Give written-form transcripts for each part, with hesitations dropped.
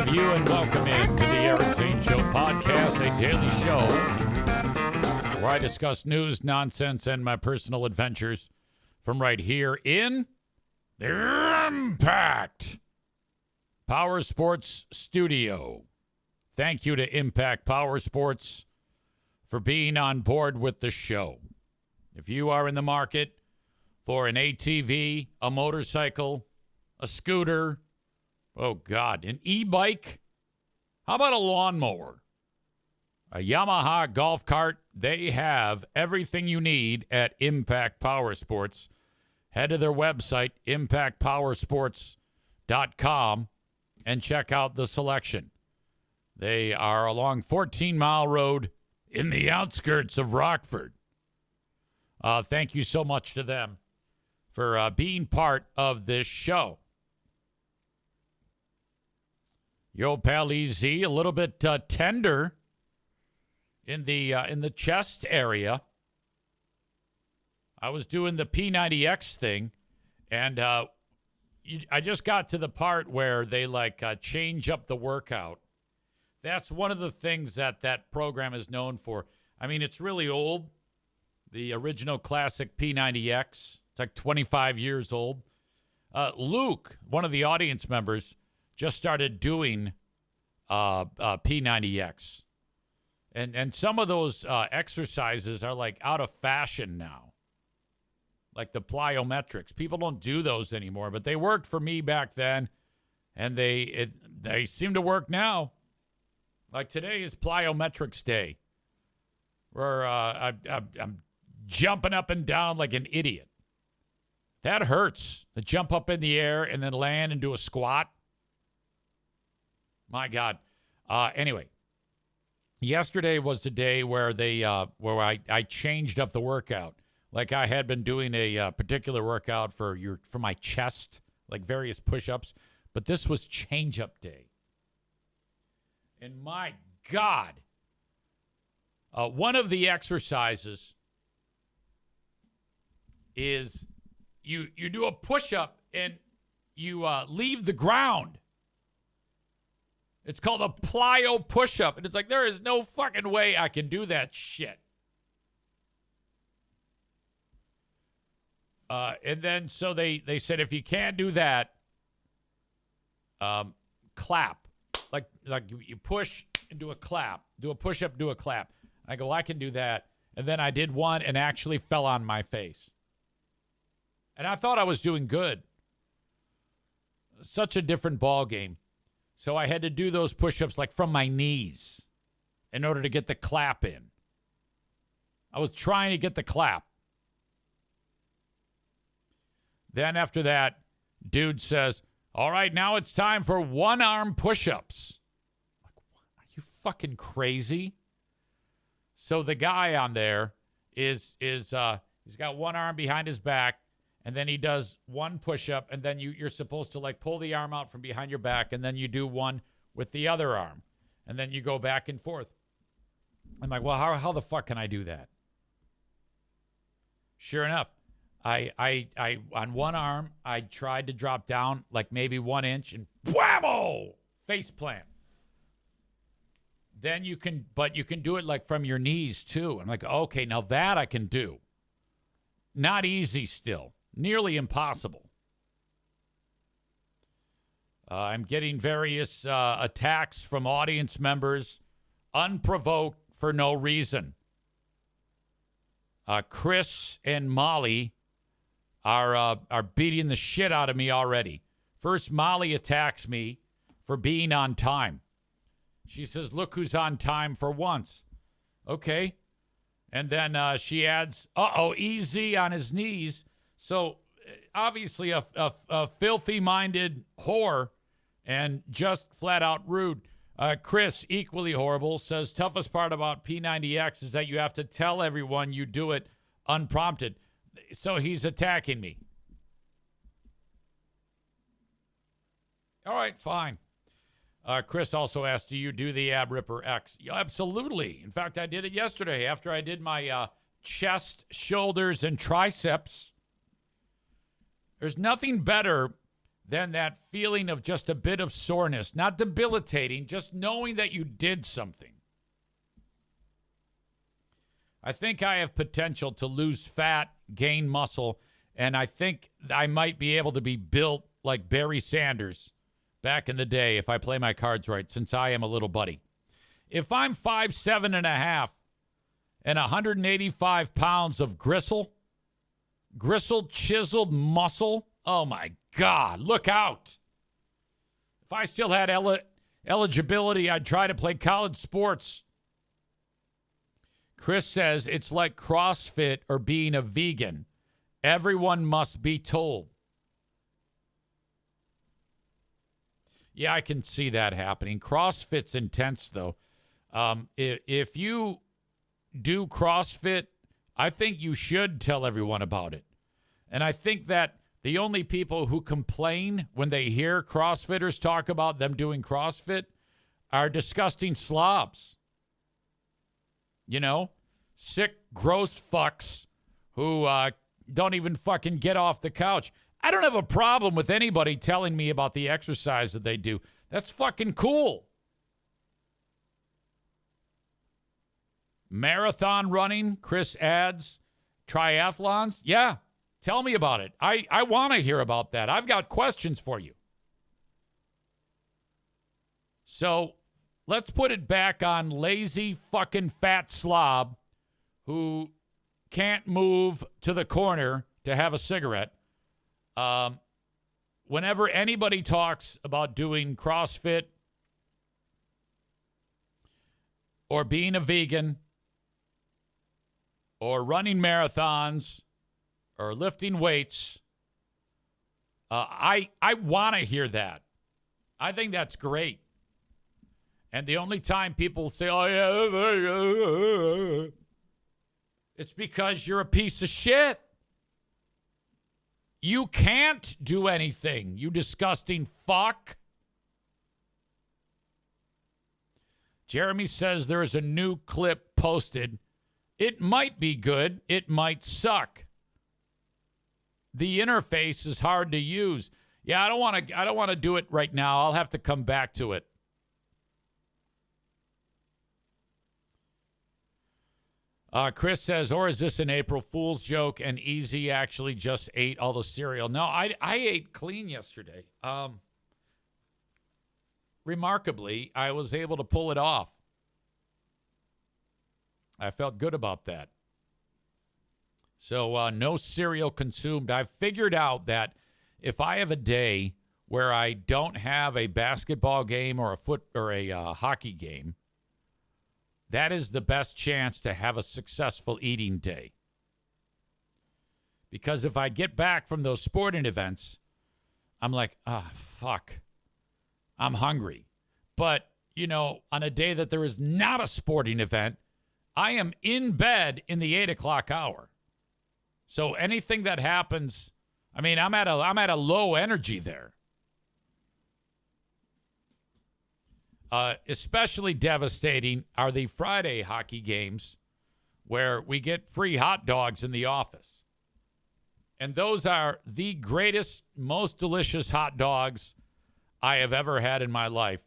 of you, and welcome in to the Eric Zane Show podcast, a daily show where I discuss news, nonsense, and my personal adventures from right here in the Impact Power Sports Studio. Thank you to Impact Power Sports for being on board with the show. If you are in the market for an ATV, a motorcycle, a scooter, oh God, an e-bike, how about a lawnmower, a Yamaha golf cart? They have everything you need at Impact Power Sports. Head to their website, impactpowersports.com, and check out the selection. They are along 14 Mile Road in the outskirts of Rockford. Thank you so much to them for being part of this show. Yo, pal EZ, a little bit tender in the chest area. I was doing the P90X thing, and I just got to the part where they change up the workout. That's one of the things that program is known for. I mean, it's really old. The original classic P90X. It's like 25 years old. Luke, one of the audience members, just started doing P90X. And some of those exercises are like out of fashion now. Like the plyometrics. People don't do those anymore, but they worked for me back then, and they seem to work now. Like today is plyometrics day, where I'm jumping up and down like an idiot. That hurts. To jump up in the air and then land and do a squat. My God. Anyway, yesterday was the day where I changed up the workout. Like I had been doing a particular workout for my chest, like various push-ups, but this was change-up day. And my God, one of the exercises is you do a push-up and you leave the ground. It's called a plyo push-up. And it's like, there is no fucking way I can do that shit. And then so they said, if you can't do that, clap. Like you push and do a clap. Do a push-up, do a clap. I go, I can do that. And then I did one and actually fell on my face. And I thought I was doing good. Such a different ball game. So I had to do those push-ups like from my knees in order to get the clap in. I was trying to get the clap. Then after that, dude says, all right, now it's time for one-arm push-ups. Like, what? Are you fucking crazy? So the guy on there is he's got one arm behind his back, and then he does one push-up, and then you're supposed to like pull the arm out from behind your back, and then you do one with the other arm, and then you go back and forth. I'm like, well, how the fuck can I do that? Sure enough, I on one arm, I tried to drop down like maybe 1 inch, and whammo, face plant. Then you can do it like from your knees too. I'm like, okay, now that I can do. Not easy still. Nearly impossible. I'm getting various attacks from audience members, unprovoked for no reason. Chris and Molly are beating the shit out of me already. First, Molly attacks me for being on time. She says, look who's on time for once. Okay. And then she adds, easy on his knees. So obviously a filthy-minded whore and just flat-out rude. Chris, equally horrible, says toughest part about P90X is that you have to tell everyone you do it unprompted. So he's attacking me. All right, fine. Chris also asked, do you do the Ab Ripper X? Yeah, absolutely. In fact, I did it yesterday after I did my chest, shoulders, and triceps. There's nothing better than that feeling of just a bit of soreness. Not debilitating, just knowing that you did something. I think I have potential to lose fat, gain muscle, and I think I might be able to be built like Barry Sanders back in the day if I play my cards right, since I am a little buddy. If I'm 5'7.5" and 185 pounds of gristled, chiseled muscle, oh my God, look out. If I still had eligibility, I'd try to play college sports. Chris says it's like CrossFit or being a vegan. Everyone must be told. Yeah, I can see that happening. CrossFit's intense, though. If you do CrossFit, I think you should tell everyone about it. And I think that the only people who complain when they hear CrossFitters talk about them doing CrossFit are disgusting slobs. You know, sick, gross fucks who don't even fucking get off the couch. I don't have a problem with anybody telling me about the exercise that they do. That's fucking cool. Marathon running, Chris adds. Triathlons? Yeah, tell me about it. I want to hear about that. I've got questions for you. So let's put it back on lazy fucking fat slob who can't move to the corner to have a cigarette. Whenever anybody talks about doing CrossFit or being a vegan or running marathons or lifting weights, I want to hear that. I think that's great. And the only time people say, oh, yeah, it's because you're a piece of shit. You can't do anything, you disgusting fuck. Jeremy says there's a new clip posted. It might be good. It might suck. The interface is hard to use. Yeah, I don't want to do it right now. I'll have to come back to it. Chris says, or is this an April Fool's joke and Easy actually just ate all the cereal? No, I ate clean yesterday. Remarkably, I was able to pull it off. I felt good about that. So no cereal consumed. I've figured out that if I have a day where I don't have a basketball game or a hockey game, that is the best chance to have a successful eating day. Because if I get back from those sporting events, I'm like, fuck, I'm hungry. But, on a day that there is not a sporting event, I am in bed in the 8 o'clock hour. So anything that happens, I'm at a low energy there. Especially devastating are the Friday hockey games where we get free hot dogs in the office. And those are the greatest, most delicious hot dogs I have ever had in my life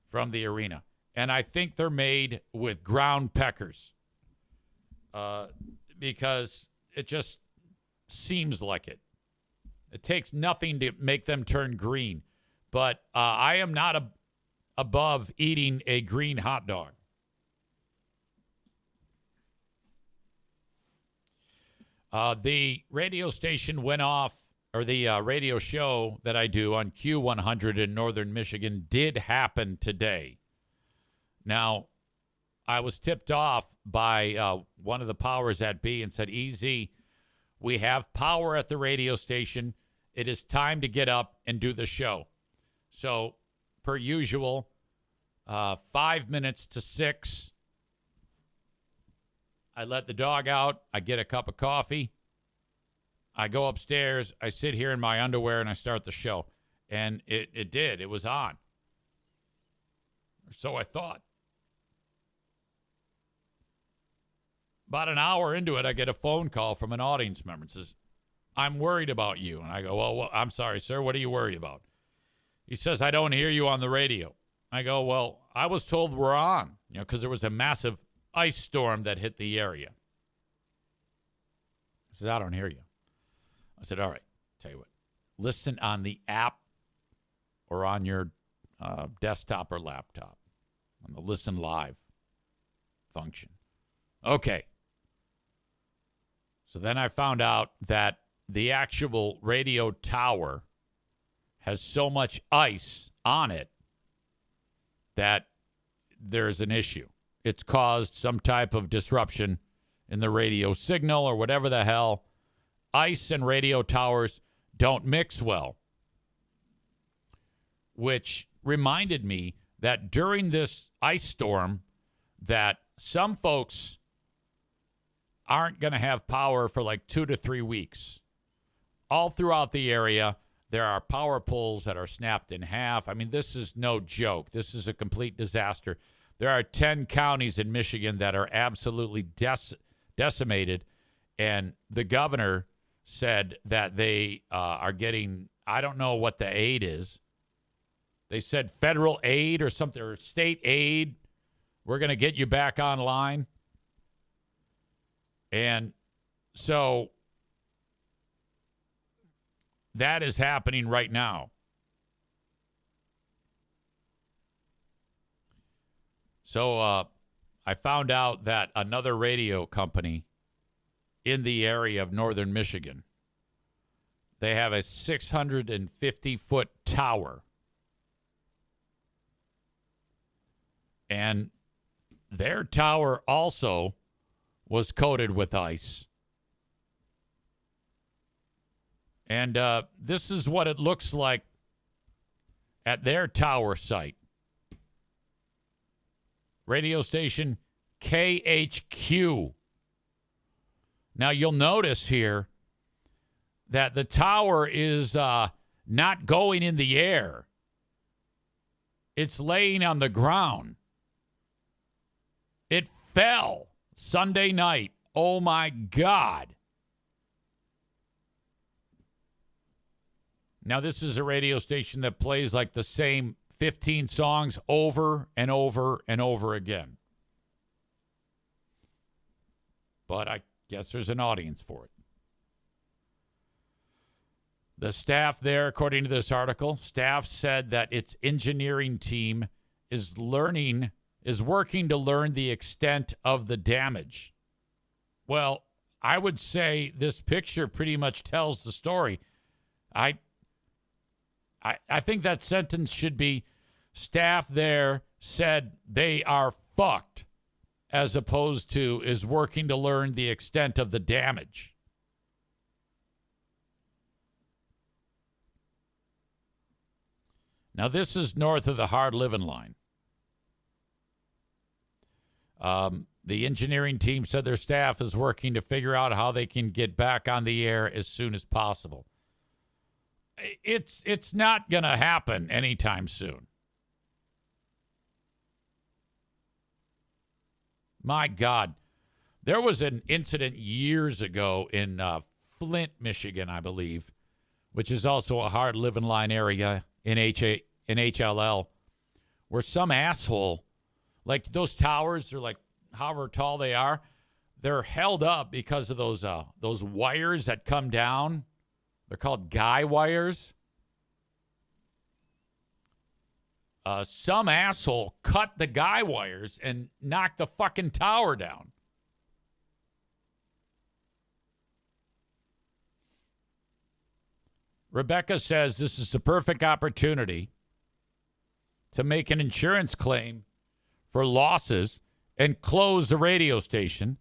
from the arena. And I think they're made with ground peckers because it just seems like it. It takes nothing to make them turn green. But I am not above eating a green hot dog. The radio station went off, or the radio show that I do on Q100 in northern Michigan did happen today. Now, I was tipped off by one of the powers that be and said, Easy, we have power at the radio station. It is time to get up and do the show. So, per usual, 5 minutes to 6. I let the dog out. I get a cup of coffee. I go upstairs. I sit here in my underwear and I start the show. And it did. It was on. So I thought. About an hour into it, I get a phone call from an audience member. It says, I'm worried about you. And I go, well, I'm sorry, sir. What are you worried about? He says, I don't hear you on the radio. I go, well, I was told we're on, because there was a massive ice storm that hit the area. He says, I don't hear you. I said, all right, tell you what. Listen on the app or on your desktop or laptop on the Listen Live function. Okay. So then I found out that the actual radio tower has so much ice on it that there's an issue. It's caused some type of disruption in the radio signal or whatever the hell. Ice and radio towers don't mix well, which reminded me that during this ice storm that some folks aren't going to have power for like 2 to 3 weeks. All throughout the area, there are power poles that are snapped in half. I mean, this is no joke. This is a complete disaster. There are 10 counties in Michigan that are absolutely decimated, and the governor said that they are getting, I don't know what the aid is. They said federal aid or something, or state aid. We're going to get you back online. And so that is happening right now. So I found out that another radio company in the area of northern Michigan, they have a 650-foot tower. And their tower also was coated with ice. And this is what it looks like at their tower site. Radio station KHQ. Now, you'll notice here that the tower is not going in the air. It's laying on the ground. It fell Sunday night. Oh, my God. Now, this is a radio station that plays like the same 15 songs over and over and over again. But I guess there's an audience for it. The staff there, according to this article, staff said that its engineering team is working to learn the extent of the damage. Well, I would say this picture pretty much tells the story. I think that sentence should be, staff there said they are fucked, as opposed to is working to learn the extent of the damage. Now, this is north of the hard living line. The engineering team said their staff is working to figure out how they can get back on the air as soon as possible. It's not going to happen anytime soon. My God. There was an incident years ago in Flint, Michigan, I believe, which is also a hard living line area in HLL, where some asshole, like those towers are like however tall they are, they're held up because of those wires that come down. They're called guy wires. Some asshole cut the guy wires and knocked the fucking tower down. Rebecca says this is the perfect opportunity to make an insurance claim for losses and close the radio station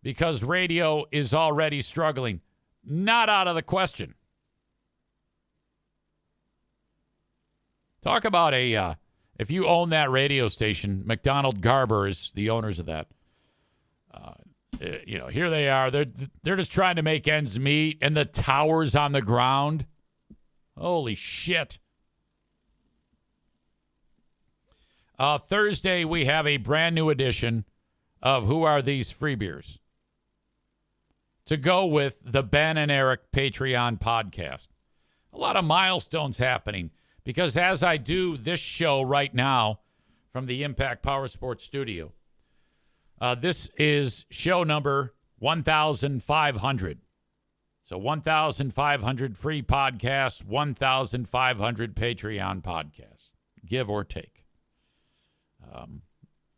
because radio is already struggling. Not out of the question. Talk about if you own that radio station, McDonald Garber is the owners of that. Here they are. They're just trying to make ends meet, and the tower's on the ground. Holy shit. Thursday, we have a brand new edition of Who Are These Free Beers? to go with the Ben and Eric Patreon podcast. A lot of milestones happening because as I do this show right now from the Impact Power Sports studio, this is show number 1,500. So 1,500 free podcasts, 1,500 Patreon podcasts, give or take.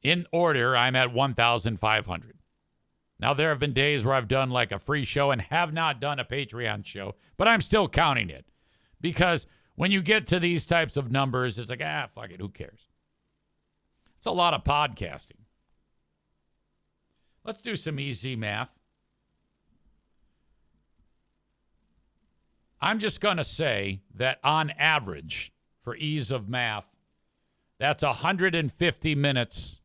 In order, I'm at 1,500. Now, there have been days where I've done like a free show and have not done a Patreon show, but I'm still counting it. Because when you get to these types of numbers, it's like, fuck it, who cares? It's a lot of podcasting. Let's do some easy math. I'm just going to say that on average, for ease of math, that's 150 minutes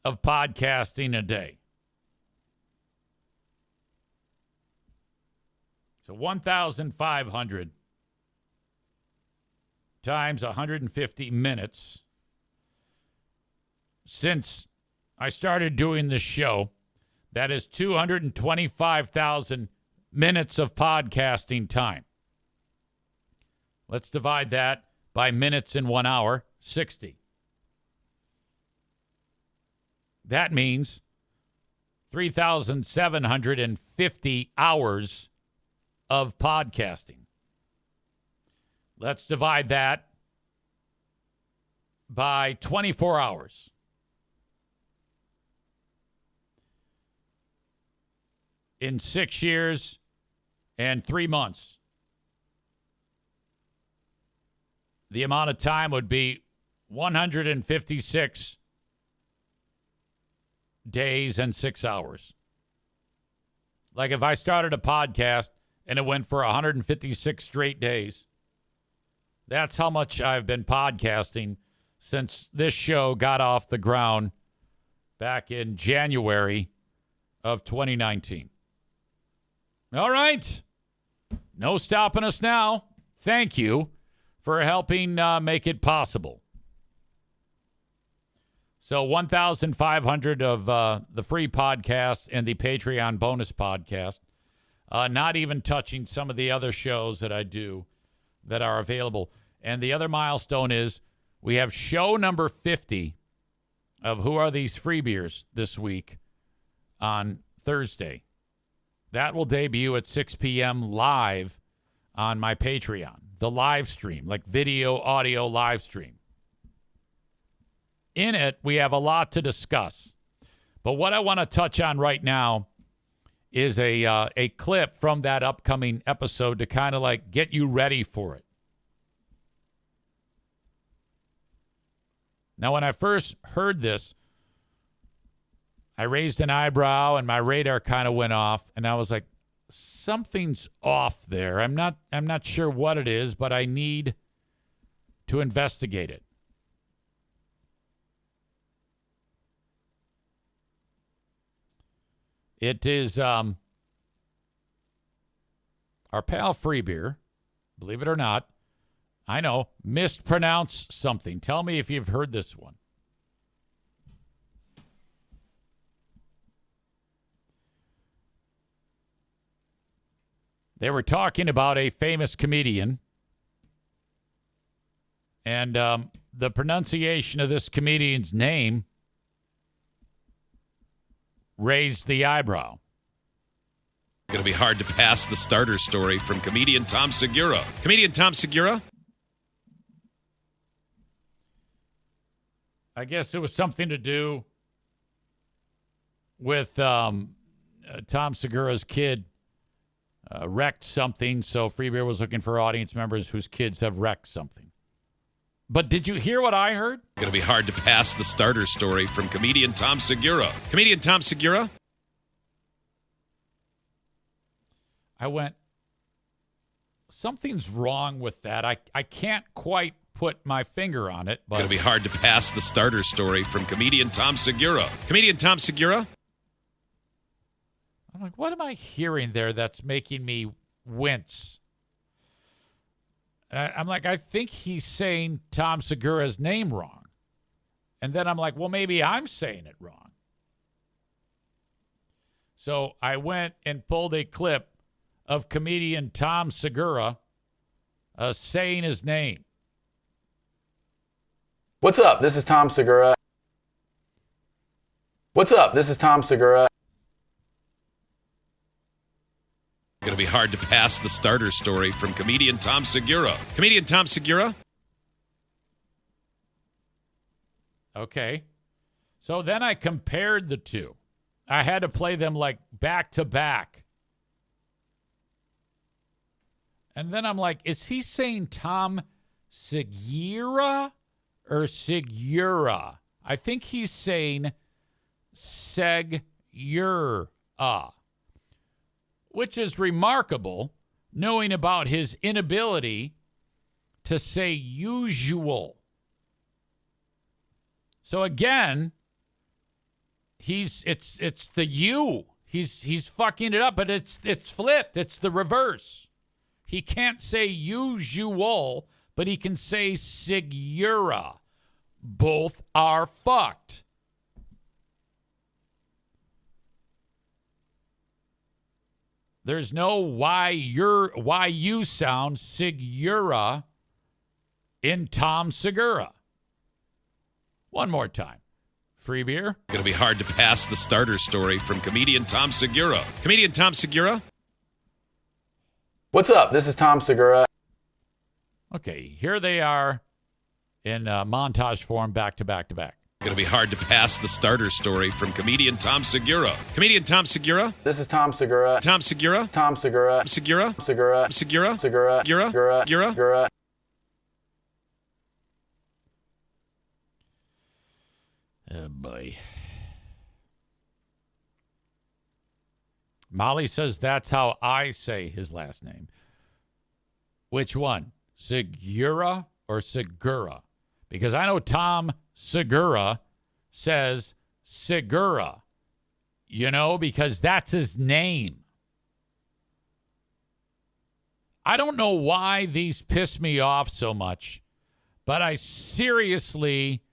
of podcasting a day. So 1,500 times 150 minutes. Since I started doing this show, that is 225,000 minutes of podcasting time. Let's divide that by minutes in 1 hour, 60. That means 3,750 hours of podcasting. Let's divide that by 24 hours. In 6 years and 3 months, the amount of time would be 156 days and 6 hours. Like if I started a podcast and it went for 156 straight days, that's how much I've been podcasting since this show got off the ground back in January of 2019. All right. No stopping us now. Thank you for helping make it possible. So 1,500 of the free podcast and the Patreon bonus podcast, not even touching some of the other shows that I do that are available. And the other milestone is we have show number 50 of Who Are These Free Beers this week on Thursday. That will debut at 6 p.m. live on my Patreon, the live stream, like video, audio live stream. In it, we have a lot to discuss. But what I want to touch on right now is a clip from that upcoming episode to kind of like get you ready for it. Now, when I first heard this, I raised an eyebrow and my radar kind of went off, and I was like, something's off there. I'm not sure what it is, but I need to investigate it. It is our pal Free Beer, believe it or not. I know, mispronounced something. Tell me if you've heard this one. They were talking about a famous comedian, and the pronunciation of this comedian's name raised the eyebrow. Going to be hard to pass the starter story from comedian Tom Segura. Comedian Tom Segura? I guess it was something to do with Tom Segura's kid wrecked something, so Free Beer was looking for audience members whose kids have wrecked something. But did you hear what I heard? Going to be hard to pass the starter story from comedian Tom Segura. Comedian Tom Segura? I went, something's wrong with that. I can't quite put my finger on it. But going to be hard to pass the starter story from comedian Tom Segura. Comedian Tom Segura? I'm like, what am I hearing there that's making me wince? And I'm like, I think he's saying Tom Segura's name wrong. And then I'm like, well, maybe I'm saying it wrong. So I went and pulled a clip of comedian Tom Segura saying his name. What's up? This is Tom Segura. What's up? This is Tom Segura. Going to be hard to pass the starter story from comedian Tom Segura. Comedian Tom Segura? Okay. So then I compared the two. I had to play them like back to back. And then I'm like, is he saying Tom Segura or Segura? I think he's saying Segura, which is remarkable, knowing about his inability to say usual. So again, it's the U. He's fucking it up, but it's flipped. It's the reverse. He can't say usual, but he can say Segura. Both are fucked. There's no why you sound Segura in Tom Segura. One more time. Free beer? Going to be hard to pass the starter story from comedian Tom Segura. Comedian Tom Segura? What's up? This is Tom Segura. Okay, here they are in montage form, back to back to back. Going to be hard to pass the starter story from comedian Tom Segura. Comedian Tom Segura? This is Tom Segura. Tom Segura? Tom Segura. Segura? Segura. Segura? Segura. Gura? Gura. Gura? Gura. Oh, boy. Molly says that's how I say his last name. Which one? Segura or Segura? Because I know Tom Segura says Segura, because that's his name. I don't know why these piss me off so much, but I seriously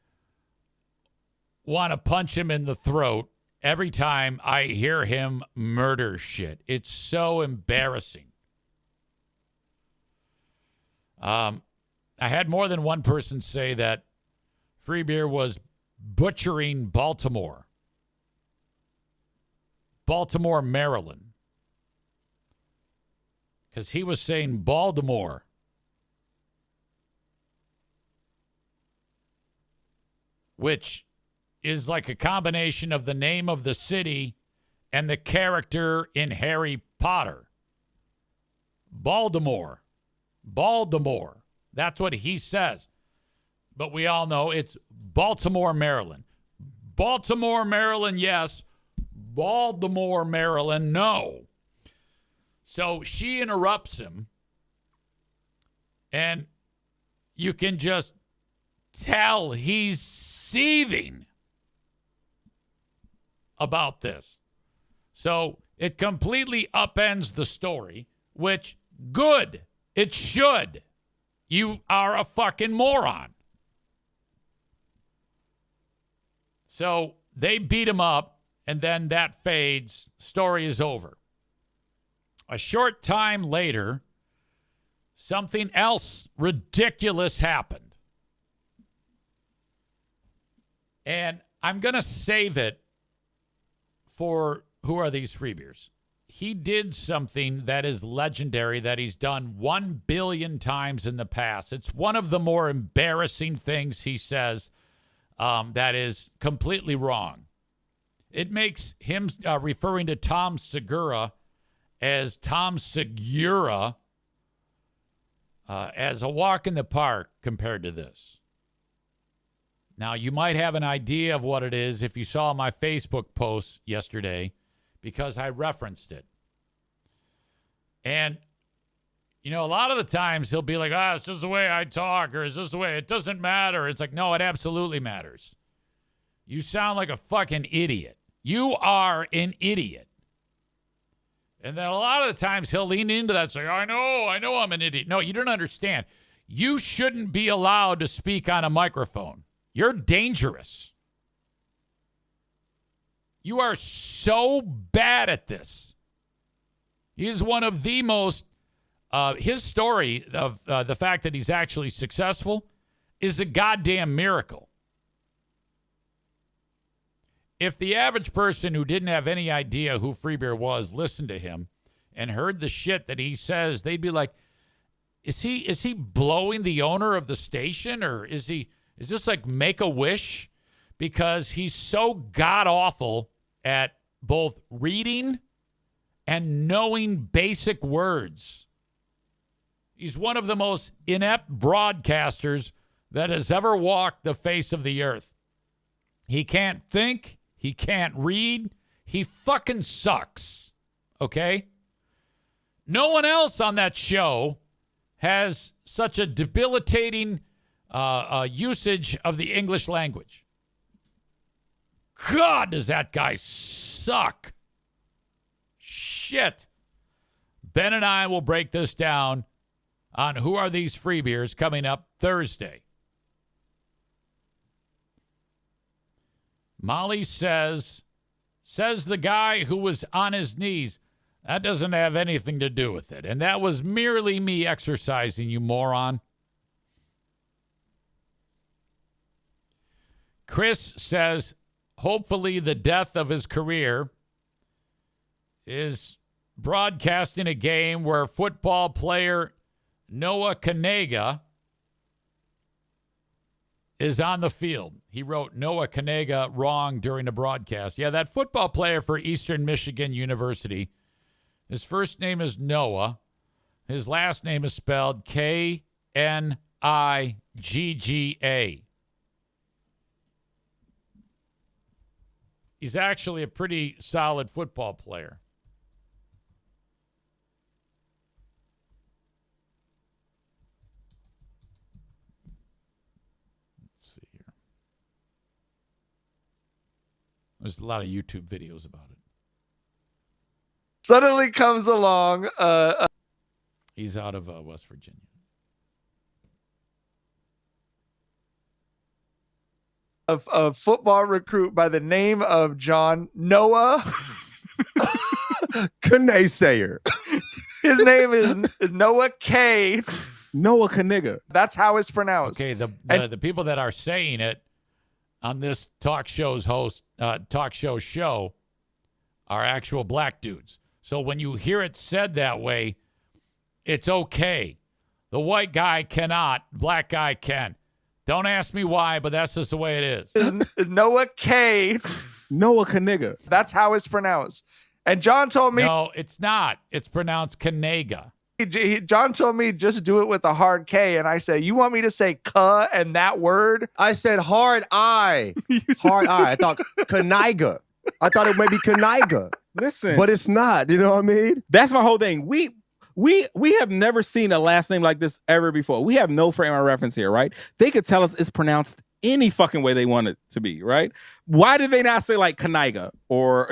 want to punch him in the throat every time I hear him murder shit. It's so embarrassing. I had more than one person say that Free Beer was butchering Baltimore, Maryland. Because he was saying Baltimore. Which is like a combination of the name of the city and the character in Harry Potter. Baltimore. That's what he says. But we all know it's Baltimore, Maryland. Baltimore, Maryland, yes. Baltimore, Maryland, no. So she interrupts him, and you can just tell he's seething about this. So it completely upends the story, which, good. It should. You are a fucking moron. So they beat him up, and then that fades. Story is over. A short time later, something else ridiculous happened. And I'm going to save it for Who Are These Free Beers? He did something that is legendary that he's done 1 billion times in the past. It's one of the more embarrassing things he says that is completely wrong. It makes him referring to Tom Segura as Tom Segura as a walk in the park compared to this. Now, you might have an idea of what it is if you saw my Facebook post yesterday, because I referenced it. And, a lot of the times he'll be like, it's just the way I talk, or it's just the way, it doesn't matter. It's like, no, it absolutely matters. You sound like a fucking idiot. You are an idiot. And then a lot of the times he'll lean into that and say, I know I'm an idiot. No, you don't understand. You shouldn't be allowed to speak on a microphone. You're dangerous. You are so bad at this. He is one of the most, his story of the fact that he's actually successful is a goddamn miracle. If the average person who didn't have any idea who Freebeer was listened to him and heard the shit that he says, they'd be like, is he blowing the owner of the station, or is this like Make-A-Wish? Because he's so god-awful at both reading and knowing basic words. He's one of the most inept broadcasters that has ever walked the face of the earth. He can't think. He can't read. He fucking sucks. Okay? No one else on that show has such a debilitating usage of the English language. God, does that guy suck. Shit. Ben and I will break this down on Who Are These Freebeers coming up Thursday. Molly says the guy who was on his knees. That doesn't have anything to do with it. And that was merely me exercising, you moron. Chris says, hopefully the death of his career is broadcasting a game where football player Noah Kanega is on the field. He wrote Noah Kanega wrong during the broadcast. Yeah, that football player for Eastern Michigan University, his first name is Noah. His last name is spelled Knigga. He's actually a pretty solid football player. Let's see here. There's a lot of YouTube videos about it. Suddenly comes along. He's out of West Virginia. A football recruit by the name of John Noah Kanasayer. His name is Noah K. Noah Kanega. That's how it's pronounced. Okay, the people that are saying it on this talk show are actual black dudes. So when you hear it said that way, it's okay. The white guy cannot, black guy can. Don't ask me why, but that's just the way it is. Is Noah K. Noah Kanega. That's how it's pronounced. And John told me. No, it's not. It's pronounced Knigga. John told me just do it with a hard K. And I said, you want me to say "ka" and that word? I said hard I. Hard I. I thought Kanaiga. I thought it might be Kanaiga. Listen, But it's not. You know what I mean? that's my whole thing. We have never seen a last name like this ever before. We have no frame of reference here, right? They could tell us it's pronounced any fucking way they want it to be, right? Why did they not say like Kanaiga or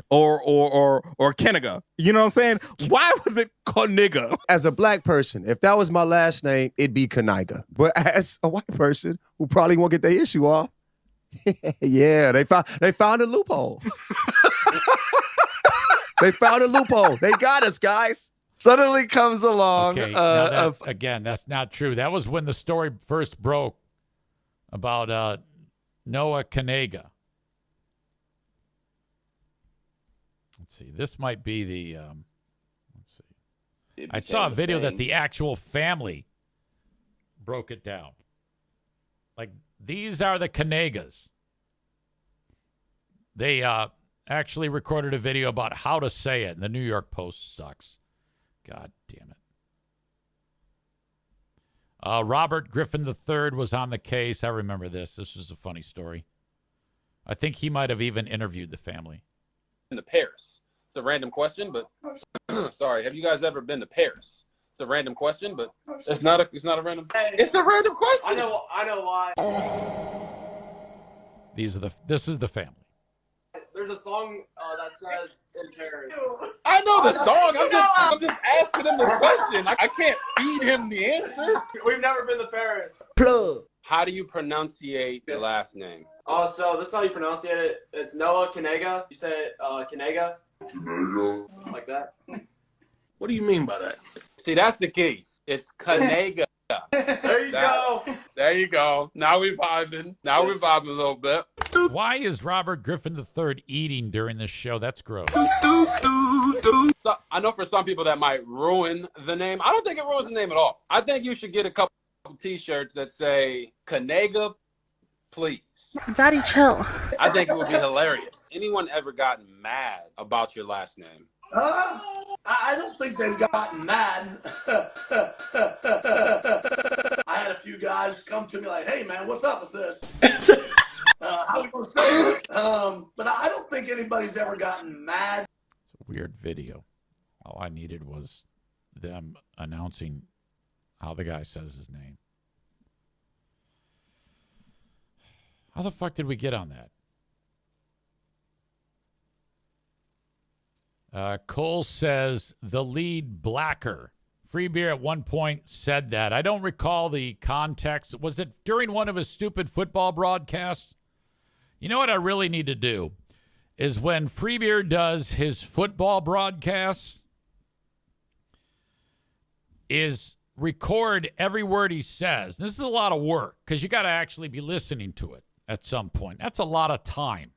Kenega? You know what I'm saying? Why was it Koniga? As a black person, if that was my last name, it'd be Kanaiga. But as a white person who probably won't get their issue off, yeah, they found a loophole. They found a loophole. They got us, guys. Suddenly comes along. Okay, now again, that's not true. That was when the story first broke about Noah Kanega. Let's see. This might be the. Let's see. I saw a video that the actual family broke it down. Like, these are the Kanegas. They actually recorded a video about how to say it, and the New York Post sucks. God damn it. Robert Griffin III was on the case. I remember this. This was a funny story. I think he might have even interviewed the family. Been to Paris? It's a random question, but sorry. Have you guys ever been to Paris? It's a random question, but it's not a random. It's a random question. I know why. This is the family. There's a song that says "In Paris." I know the song. I'm just asking him the question. I can't feed him the answer. We've never been to Paris. Plug. How do you pronunciate your last name? Oh, so this is how you pronounce it. It's Noah Kanega. You say it, Kanega. Kanega. Like that. What do you mean by that? See, that's the key. It's Kanega. There you go. There you go. Now we're vibing. Now we're vibing a little bit. Why is Robert Griffin III eating during this show? That's gross. So, I know for some people that might ruin the name. I don't think it ruins the name at all. I think you should get a couple T-shirts that say Kanega, please. Daddy, chill. I think it would be hilarious. Anyone ever gotten mad about your last name? I don't think they've gotten mad. I had a few guys come to me like, hey, man, what's up with this? How are we going to say this? But I don't think anybody's ever gotten mad. It's a weird video. All I needed was them announcing how the guy says his name. How the fuck did we get on that? Cole says the lead blacker. Free Beer at one point said that. I don't recall the context. Was it during one of his stupid football broadcasts? You know what I really need to do is when Free Beer does his football broadcasts is record every word he says. This is a lot of work because you got to actually be listening to it at some point. That's a lot of time.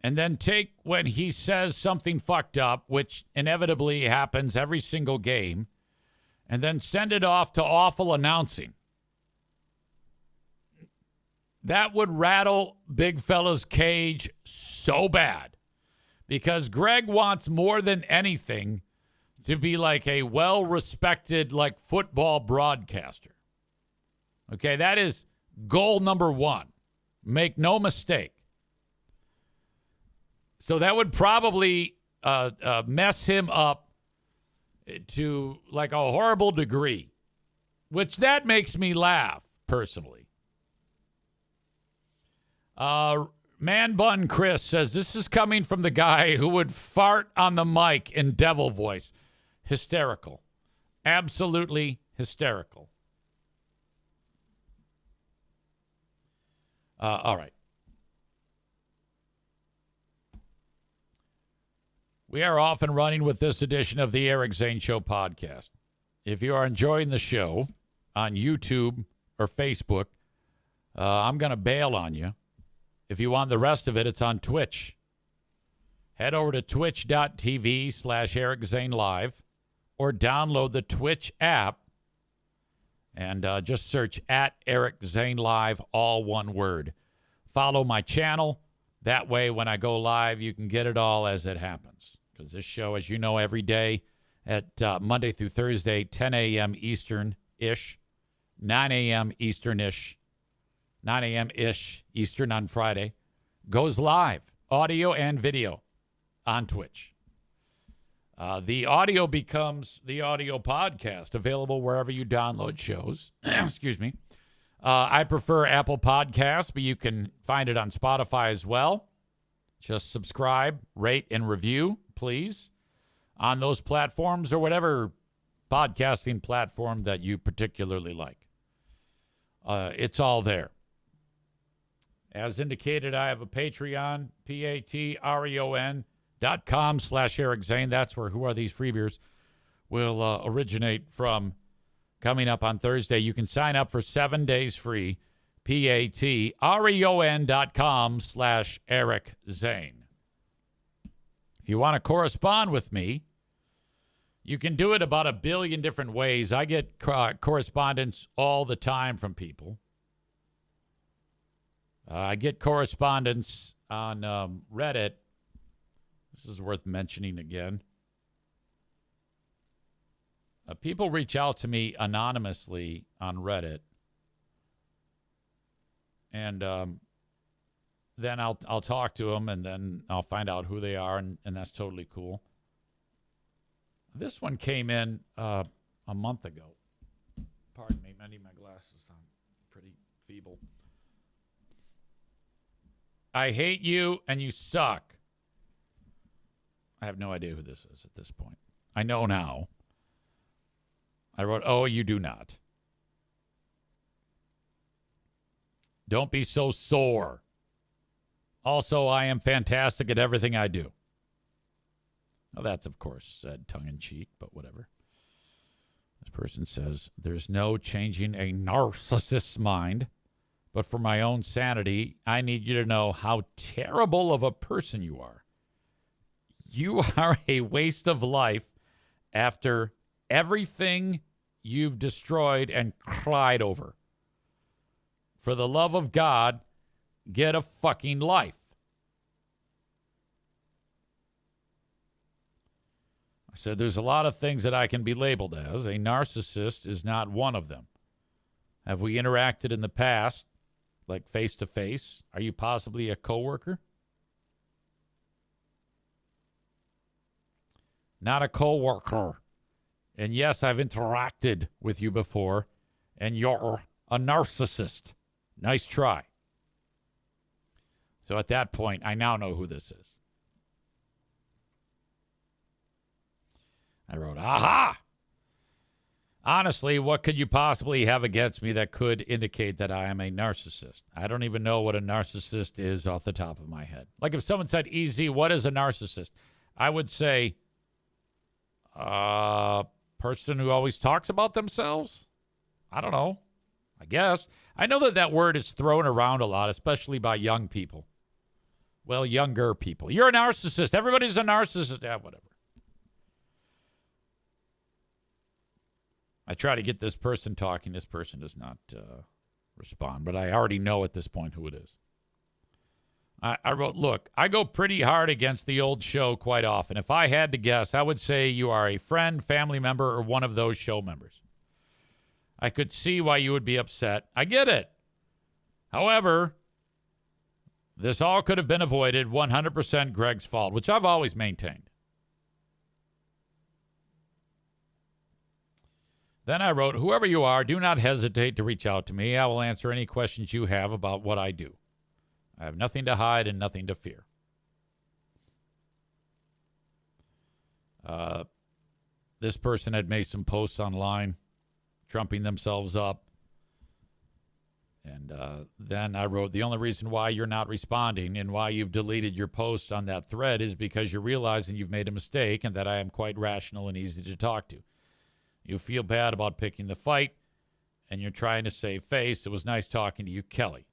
And then take when he says something fucked up, which inevitably happens every single game, and then send it off to awful announcing. That would rattle Big Fella's cage so bad because Greg wants more than anything to be like a well-respected like football broadcaster. Okay, that is goal number one. Make no mistake. So that would probably mess him up to like a horrible degree, which that makes me laugh personally. Man Bun Chris says this is coming from the guy who would fart on the mic in devil voice. Hysterical. Absolutely hysterical. All right. We are off and running with this edition of the Eric Zane Show podcast. If you are enjoying the show on YouTube or Facebook, I'm going to bail on you. If you want the rest of it, it's on Twitch. Head over to twitch.tv/Eric Zane Live or download the Twitch app and just search at Eric Zane Live, all one word. Follow my channel. That way, when I go live, you can get it all as it happens. Because this show, as you know, every day at Monday through Thursday, 10 a.m. Eastern-ish, 9 a.m. Eastern-ish, 9 a.m.-ish Eastern on Friday, goes live, audio and video, on Twitch. The audio becomes the audio podcast, available wherever you download shows. Excuse me. I prefer Apple Podcasts, but you can find it on Spotify as well. Just subscribe, rate, and review, please, on those platforms or whatever podcasting platform that you particularly like. It's all there. As indicated, I have a Patreon, patreon.com/Eric Zane. That's where Who Are These Freebeers will originate from coming up on Thursday. You can sign up for 7 days free. patreon.com/Eric Zane. If you want to correspond with me, you can do it about a billion different ways. I get correspondence all the time from people. I get correspondence on Reddit. This is worth mentioning again. People reach out to me anonymously on Reddit. And then I'll talk to them, and then I'll find out who they are, and that's totally cool. This one came in a month ago. Pardon me, I need my glasses. I'm pretty feeble. I hate you, and you suck. I have no idea who this is at this point. I know now. I wrote, oh, you do not. Don't be so sore. Also, I am fantastic at everything I do. Now, that's, of course, said tongue-in-cheek, but whatever. This person says, there's no changing a narcissist's mind, but for my own sanity, I need you to know how terrible of a person you are. You are a waste of life after everything you've destroyed and cried over. For the love of God, get a fucking life. I said, there's a lot of things that I can be labeled as. A narcissist is not one of them. Have we interacted in the past, like face-to-face? Are you possibly a coworker? Not a coworker. And yes, I've interacted with you before, and you're a narcissist. Nice try. So at that point, I now know who this is. I wrote, aha! Honestly, what could you possibly have against me that could indicate that I am a narcissist? I don't even know what a narcissist is off the top of my head. Like if someone said, easy, what is a narcissist? I would say, person who always talks about themselves? I don't know. I guess. I know that word is thrown around a lot, especially by young people. Well, younger people. You're a narcissist. Everybody's a narcissist. Yeah, whatever. I try to get this person talking. This person does not respond, but I already know at this point who it is. I wrote, look, I go pretty hard against the old show quite often. If I had to guess, I would say you are a friend, family member, or one of those show members. I could see why you would be upset. I get it. However, this all could have been avoided. 100% Greg's fault, which I've always maintained. Then I wrote, whoever you are, do not hesitate to reach out to me. I will answer any questions you have about what I do. I have nothing to hide and nothing to fear. This person had made some posts online, trumping themselves up. And then I wrote, the only reason why you're not responding and why you've deleted your post on that thread is because you're realizing you've made a mistake and that I am quite rational and easy to talk to. You feel bad about picking the fight, and you're trying to save face. It was nice talking to you, Kelly.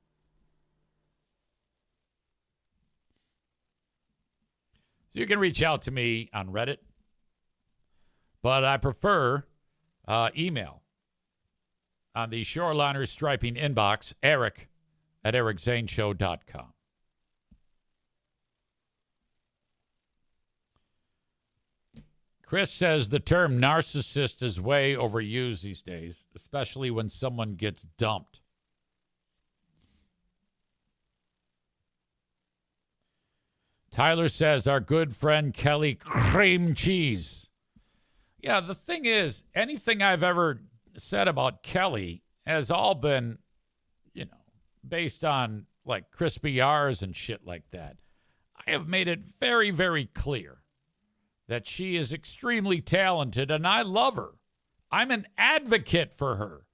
So you can reach out to me on Reddit, but I prefer email on the Shoreliner Striping inbox, eric@ericzaneshow.com. Chris says the term narcissist is way overused these days, especially when someone gets dumped. Tyler says our good friend Kelly cream cheese. Yeah, the thing is, anything I've ever said about Kelly has all been, based on like crispy R's and shit like that. I have made it very, very clear that she is extremely talented and I love her. I'm an advocate for her.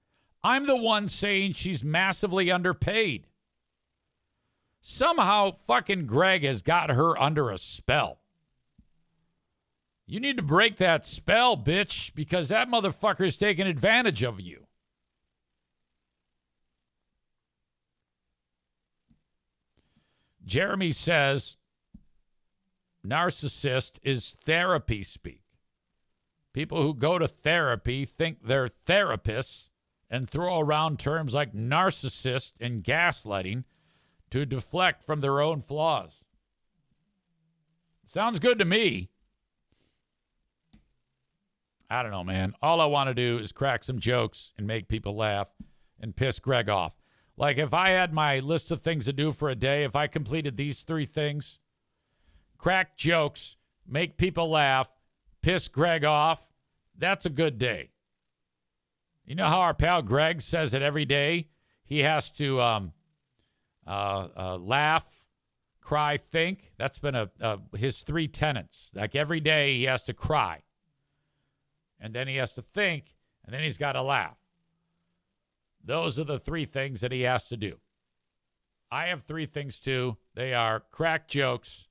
I'm the one saying she's massively underpaid. Somehow fucking Greg has got her under a spell. You need to break that spell, bitch, because that motherfucker's taking advantage of you. Jeremy says, narcissist is therapy speak. People who go to therapy think they're therapists and throw around terms like narcissist and gaslighting to deflect from their own flaws. Sounds good to me. I don't know, man. All I want to do is crack some jokes and make people laugh and piss Greg off. Like if I had my list of things to do for a day, if I completed these 3 things, crack jokes, make people laugh, piss Greg off, that's a good day. You know how our pal Greg says that every day he has to laugh, cry, think? That's been his 3 tenets. Like every day he has to cry. And then he has to think, and then he's got to laugh. Those are the 3 things that he has to do. I have three things too. They are crack jokes,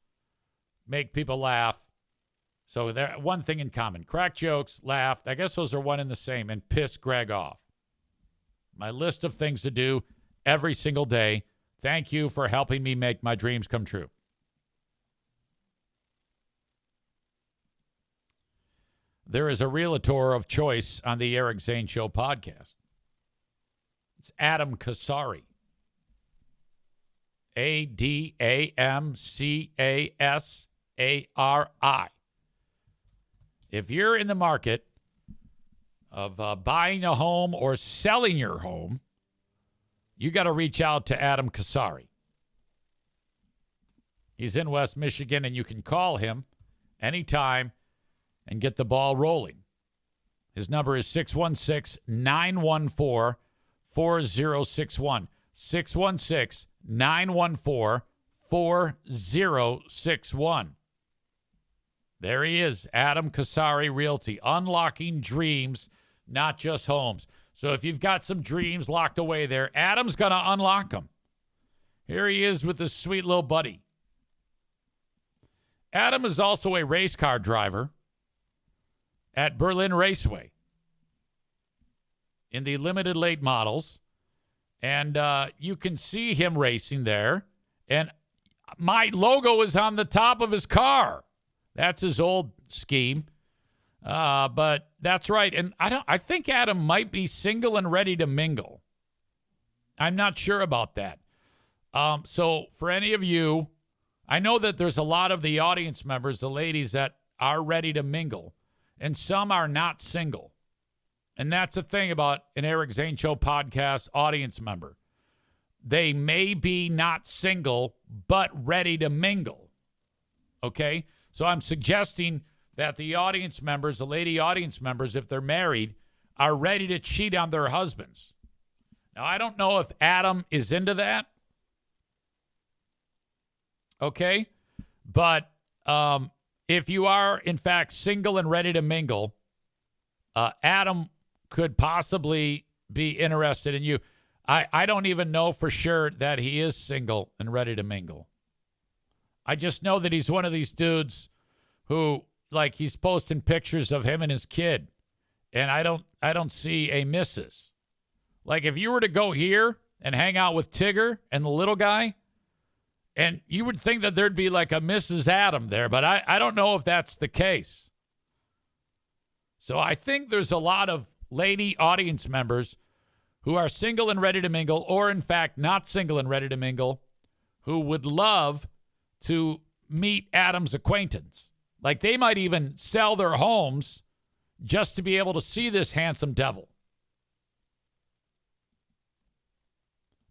make people laugh. So they're one thing in common. Crack jokes, laugh. I guess those are one and the same. And piss Greg off. My list of things to do every single day. Thank you for helping me make my dreams come true. There is a realtor of choice on the Eric Zane Show podcast. It's Adam Casari. ADAMCASARI. If you're in the market of buying a home or selling your home, you got to reach out to Adam Casari. He's in West Michigan, and you can call him anytime and get the ball rolling. His number is 616-914-4061. 616-914-4061. There he is, Adam Casari Realty, unlocking dreams, not just homes. So if you've got some dreams locked away there, Adam's going to unlock them. Here he is with his sweet little buddy. Adam is also a race car driver at Berlin Raceway in the limited late models. And you can see him racing there. And my logo is on the top of his car. That's his old scheme. But that's right. And I think Adam might be single and ready to mingle. I'm not sure about that. So for any of you, I know that there's a lot of the audience members, the ladies that are ready to mingle, and some are not single. And that's the thing about an Eric Zane Show podcast audience member. They may be not single, but ready to mingle. Okay? So I'm suggesting that the audience members, the lady audience members, if they're married, are ready to cheat on their husbands. Now, I don't know if Adam is into that. Okay? But if you are, in fact, single and ready to mingle, Adam could possibly be interested in you. I don't even know for sure that he is single and ready to mingle. I just know that he's one of these dudes who, like, he's posting pictures of him and his kid, and I don't see a missus. Like, if you were to go here and hang out with Tigger and the little guy, and you would think that there'd be like a Mrs. Adam there, but I don't know if that's the case. So I think there's a lot of lady audience members who are single and ready to mingle, or in fact not single and ready to mingle, who would love to meet Adam's acquaintance. Like, they might even sell their homes just to be able to see this handsome devil.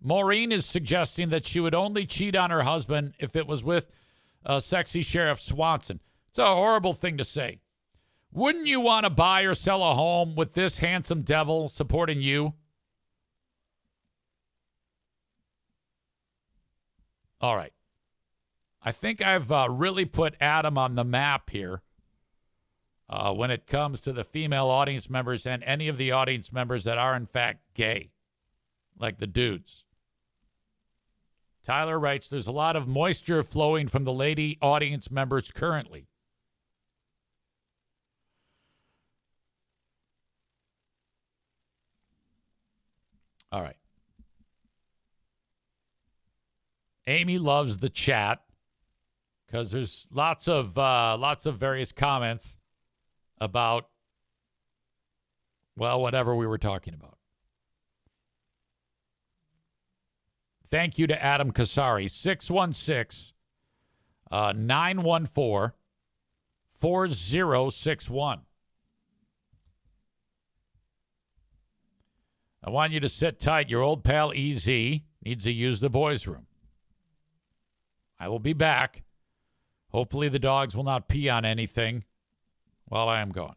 Maureen is suggesting that she would only cheat on her husband if it was with sexy Sheriff Swanson. It's a horrible thing to say. Wouldn't you want to buy or sell a home with this handsome devil supporting you? All right. I think I've really put Adam on the map here when it comes to the female audience members and any of the audience members that are, in fact, gay, like the dudes. Tyler writes, there's a lot of moisture flowing from the lady audience members currently. All right. Amy loves the chat because there's lots of various comments about, well, whatever we were talking about. Thank you to Adam Casari. 616-914-4061. I want you to sit tight. Your old pal EZ needs to use the boys' room. I will be back. Hopefully the dogs will not pee on anything while I am gone.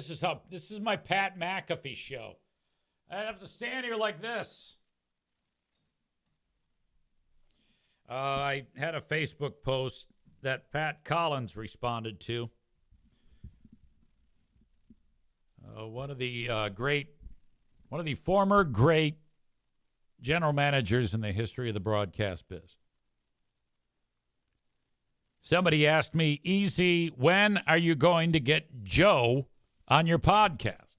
This is my Pat McAfee show. I have to stand here like this. I had a Facebook post that Pat Collins responded to. One of the former great general managers in the history of the broadcast biz. Somebody asked me, Easy, when are you going to get Joe on your podcast?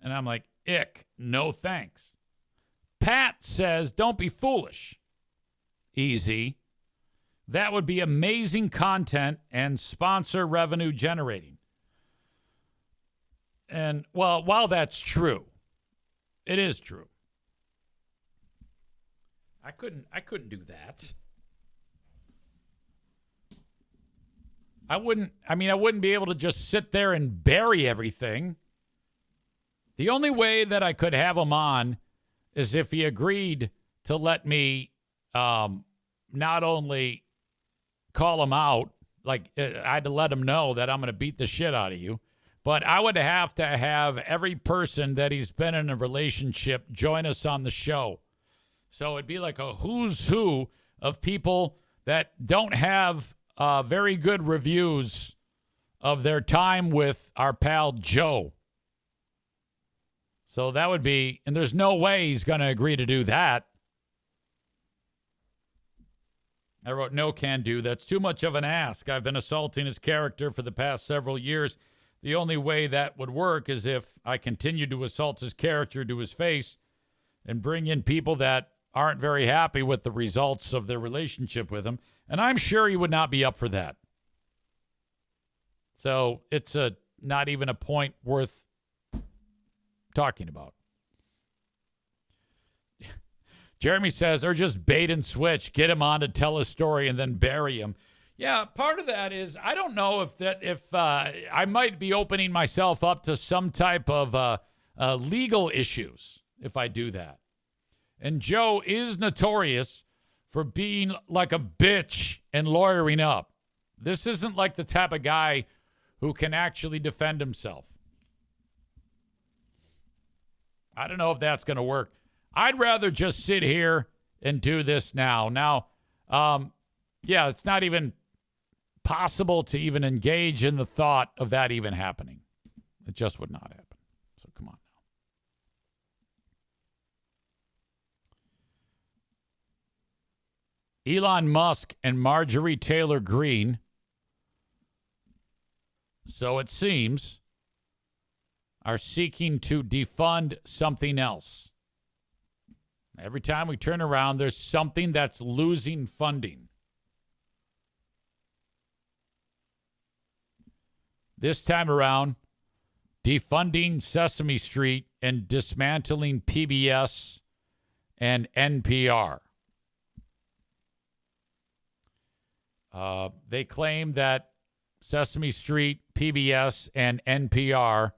And I'm like, ick, no thanks. Pat says, don't be foolish. Easy. That would be amazing content and sponsor revenue generating. And, well, while that's true, it is true. I couldn't do that. I wouldn't be able to just sit there and bury everything. The only way that I could have him on is if he agreed to let me not only call him out, like I had to let him know that I'm going to beat the shit out of you, but I would have to have every person that he's been in a relationship join us on the show. So it'd be like a who's who of people that don't have very good reviews of their time with our pal Joe. So that would be, and there's no way he's going to agree to do that. I wrote, no can do. That's too much of an ask. I've been assaulting his character for the past several years. The only way that would work is if I continue to assault his character to his face and bring in people that aren't very happy with the results of their relationship with him. And I'm sure he would not be up for that. So it's not even a point worth talking about. Jeremy says, or just bait and switch, get him on to tell a story and then bury him. Yeah, part of that is I don't know if I might be opening myself up to some type of legal issues if I do that. And Joe is notorious for being like a bitch and lawyering up. This isn't like the type of guy who can actually defend himself. I don't know if that's going to work. I'd rather just sit here and do this now. Now, it's not even possible to even engage in the thought of that even happening. It just would not happen. So come on now. Elon Musk and Marjorie Taylor Greene, so it seems, are seeking to defund something else. Every time we turn around, there's something that's losing funding. This time around, defunding Sesame Street and dismantling PBS and NPR. They claim that Sesame Street, PBS, and NPR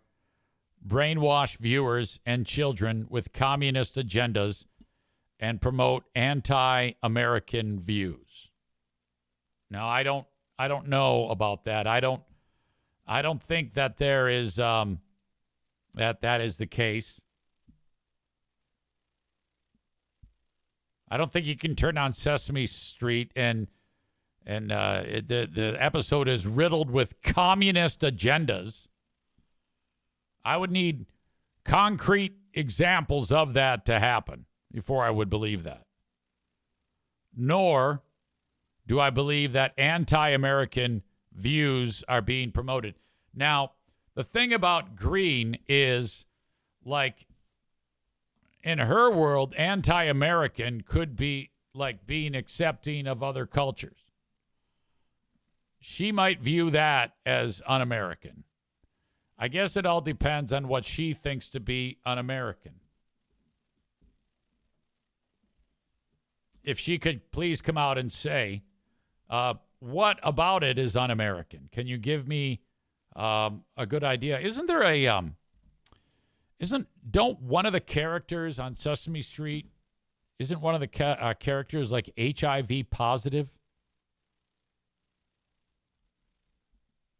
brainwash viewers and children with communist agendas and promote anti-American views. Now, I don't know about that. I don't think that there is that is the case. I don't think you can turn on Sesame Street and the episode is riddled with communist agendas. I would need concrete examples of that to happen before I would believe that. Nor do I believe that anti-American views are being promoted. Now, the thing about Greene is, like, in her world, anti-American could be like being accepting of other cultures. She might view that as un-American. I guess it all depends on what she thinks to be un-American. If she could please come out and say, what about it is un-American? Can you give me a good idea? Isn't there don't one of the characters on Sesame Street, isn't one of the characters like HIV positive?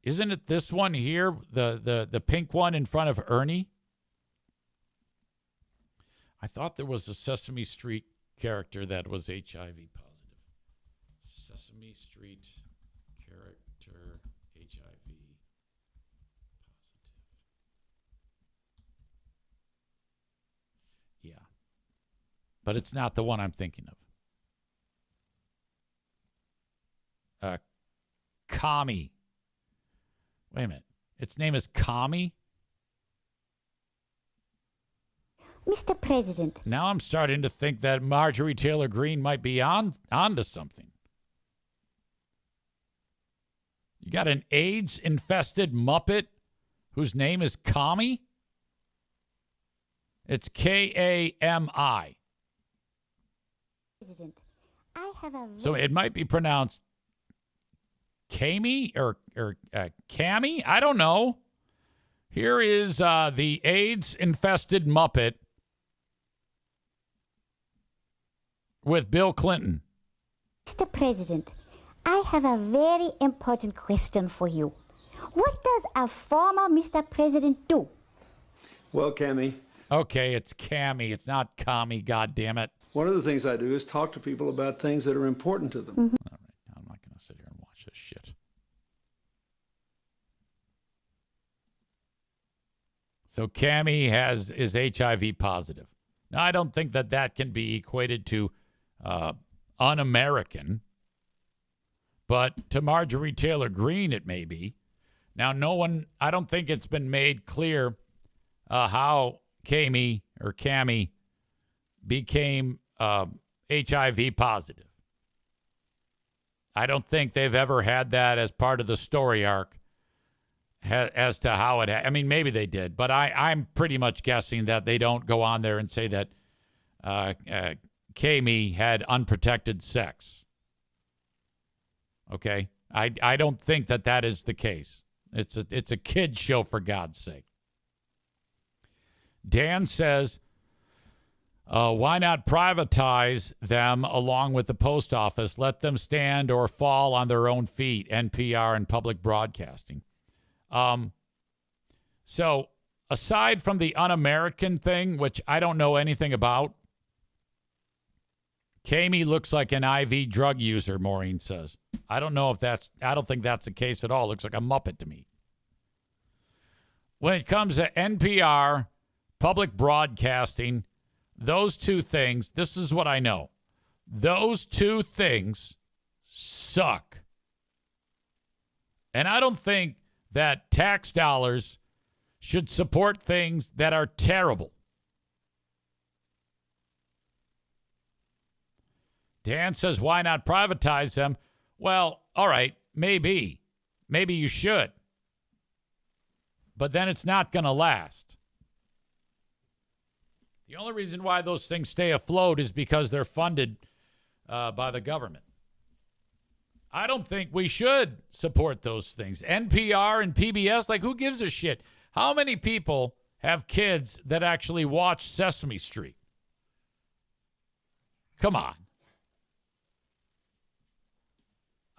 Isn't it this one here, the pink one in front of Ernie? I thought there was a Sesame Street character that was HIV positive. Sesame Street character HIV positive. Yeah. But it's not the one I'm thinking of. Kami. Wait a minute. Its name is Kami? Mr. President. Now I'm starting to think that Marjorie Taylor Greene might be onto something. You got an AIDS-infested Muppet whose name is Kami? It's Kami. President, I have a So it might be pronounced Kami or Cami? I don't know. Here is the AIDS-infested Muppet with Bill Clinton. Mr. President, I have a very important question for you. What does a former Mr. President do? Well, Cammie, Okay, it's Cami. It's not Kami, goddammit. one of the things I do is talk to people about things that are important to them. All right, I'm not going to sit here and watch this shit. So Cami is HIV positive. Now, I don't think that can be equated to un-American, but to Marjorie Taylor Greene it may be. Now, I don't think it's been made clear how Cami became HIV positive. I don't think they've ever had that as part of the story arc as to how it I mean, maybe they did, but I'm pretty much guessing that they don't go on there and say that Cami had unprotected sex. Okay? I don't think that is the case. It's a kid show, for God's sake. Dan says, why not privatize them along with the post office? Let them stand or fall on their own feet, NPR and public broadcasting. So aside from the un-American thing, which I don't know anything about, Cami looks like an IV drug user, Maureen says. I don't think that's the case at all. Looks like a Muppet to me. When it comes to NPR, public broadcasting, those two things, this is what I know. Those two things suck. And I don't think that tax dollars should support things that are terrible. Dan says, why not privatize them? Well, all right, maybe. Maybe you should. But then it's not going to last. The only reason why those things stay afloat is because they're funded by the government. I don't think we should support those things. NPR and PBS, like, who gives a shit? How many people have kids that actually watch Sesame Street? Come on.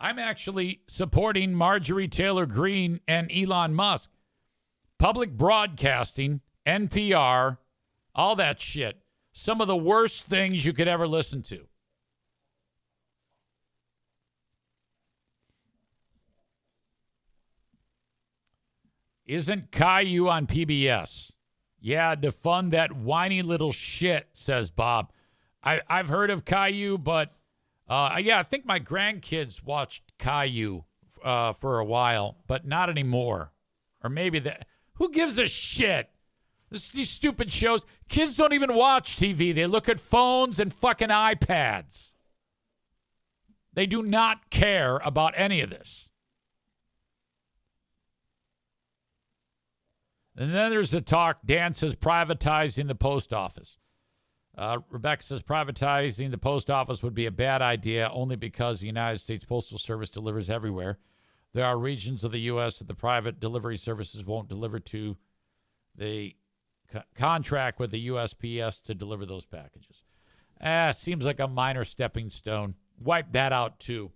I'm actually supporting Marjorie Taylor Greene and Elon Musk. Public broadcasting, NPR, all that shit. Some of the worst things you could ever listen to. Isn't Caillou on PBS? Yeah, to fund that whiny little shit, says Bob. I've heard of Caillou, but I think my grandkids watched Caillou for a while, but not anymore. Or maybe that. Who gives a shit? These stupid shows. Kids don't even watch TV. They look at phones and fucking iPads. They do not care about any of this. And then there's the talk. Dan says privatizing the post office. Rebecca says privatizing the post office would be a bad idea only because the United States Postal Service delivers everywhere. There are regions of the U.S. that the private delivery services won't deliver to. They contract with the USPS to deliver those packages. Seems like a minor stepping stone. Wipe that out, too.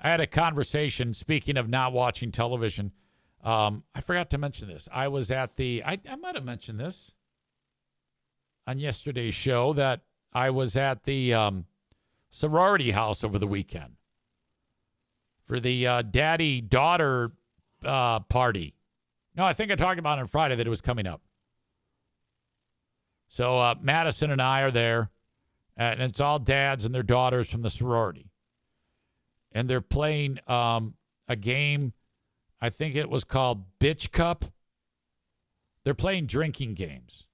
I had a conversation, speaking of not watching television. I forgot to mention this. I was at the, I might have mentioned this on yesterday's show, that I was at the sorority house over the weekend for the daddy-daughter party. No, I think I talked about it on Friday that it was coming up. So Madison and I are there, and it's all dads and their daughters from the sorority. And they're playing a game, I think it was called Bitch Cup. They're playing drinking games.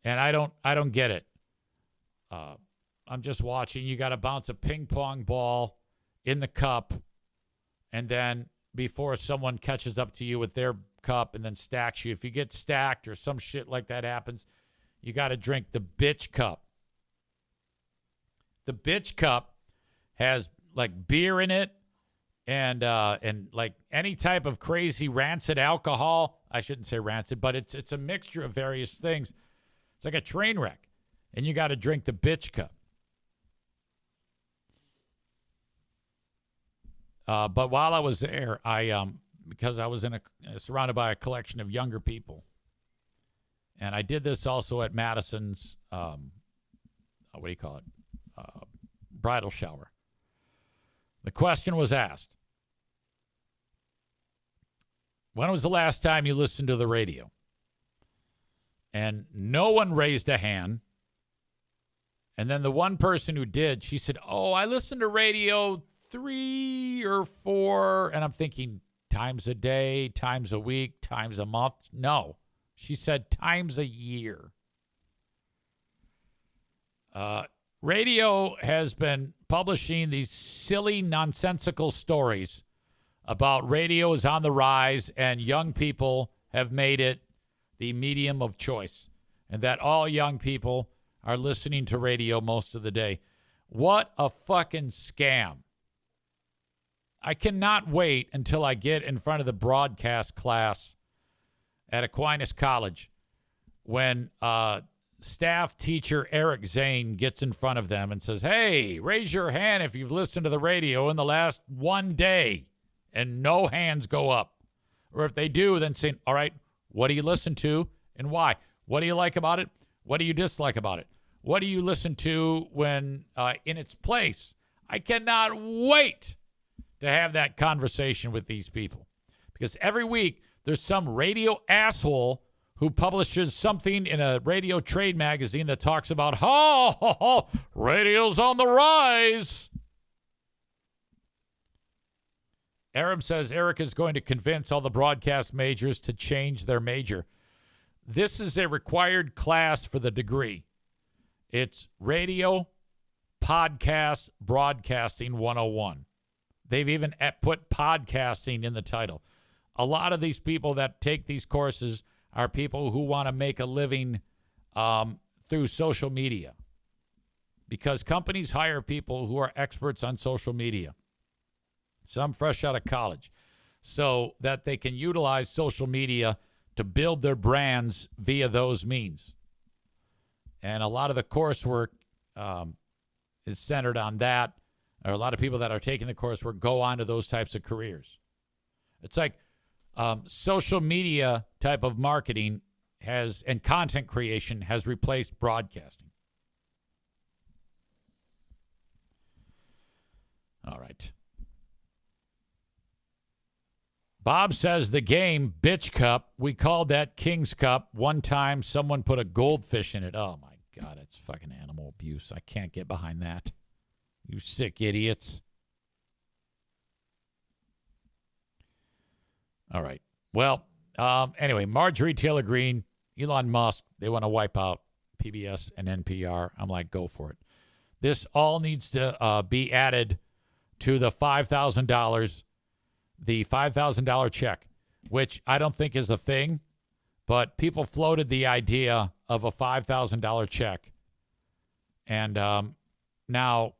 And I don't get it. I'm just watching. You got to bounce a ping pong ball in the cup, and then before someone catches up to you with their cup and then stacks you, if you get stacked or some shit like that happens, you got to drink the bitch cup. The bitch cup has like beer in it and like any type of crazy rancid alcohol. I shouldn't say rancid, but it's a mixture of various things. It's like a train wreck, and you got to drink the bitch cup. But while I was there, because I was surrounded by a collection of younger people, and I did this also at Madison's, bridal shower. The question was asked, when was the last time you listened to the radio? And no one raised a hand. And then the one person who did, she said, oh, I listened to radio 3 or 4. And I'm thinking, times a day, times a week, times a month. No, she said times a year. Radio has been publishing these silly, nonsensical stories about radio is on the rise and young people have made it the medium of choice, and that all young people are listening to radio most of the day. What a fucking scam. I cannot wait until I get in front of the broadcast class at Aquinas College when staff teacher Eric Zane gets in front of them and says, hey, raise your hand if you've listened to the radio in the last one day, and no hands go up. Or if they do, then say, all right, what do you listen to and why? What do you like about it? What do you dislike about it? What do you listen to when in its place? I cannot wait to have that conversation with these people, because every week there's some radio asshole who publishes something in a radio trade magazine that talks about, radio's on the rise. Arab says Eric is going to convince all the broadcast majors to change their major. This is a required class for the degree. It's Radio Podcast Broadcasting 101. They've even put podcasting in the title. A lot of these people that take these courses are people who want to make a living through social media, because companies hire people who are experts on social media, some fresh out of college, so that they can utilize social media to build their brands via those means. And a lot of the coursework is centered on that. Or a lot of people that are taking the coursework go on to those types of careers. It's like social media type of marketing and content creation has replaced broadcasting. All right. Bob says the game, Bitch Cup, we called that King's Cup. One time someone put a goldfish in it. Oh, my God, it's fucking animal abuse. I can't get behind that. You sick idiots. All right. Well, anyway, Marjorie Taylor Greene, Elon Musk, they want to wipe out PBS and NPR. I'm like, go for it. This all needs to be added to the $5,000, the $5,000 check, which I don't think is a thing, but people floated the idea of a $5,000 check. And now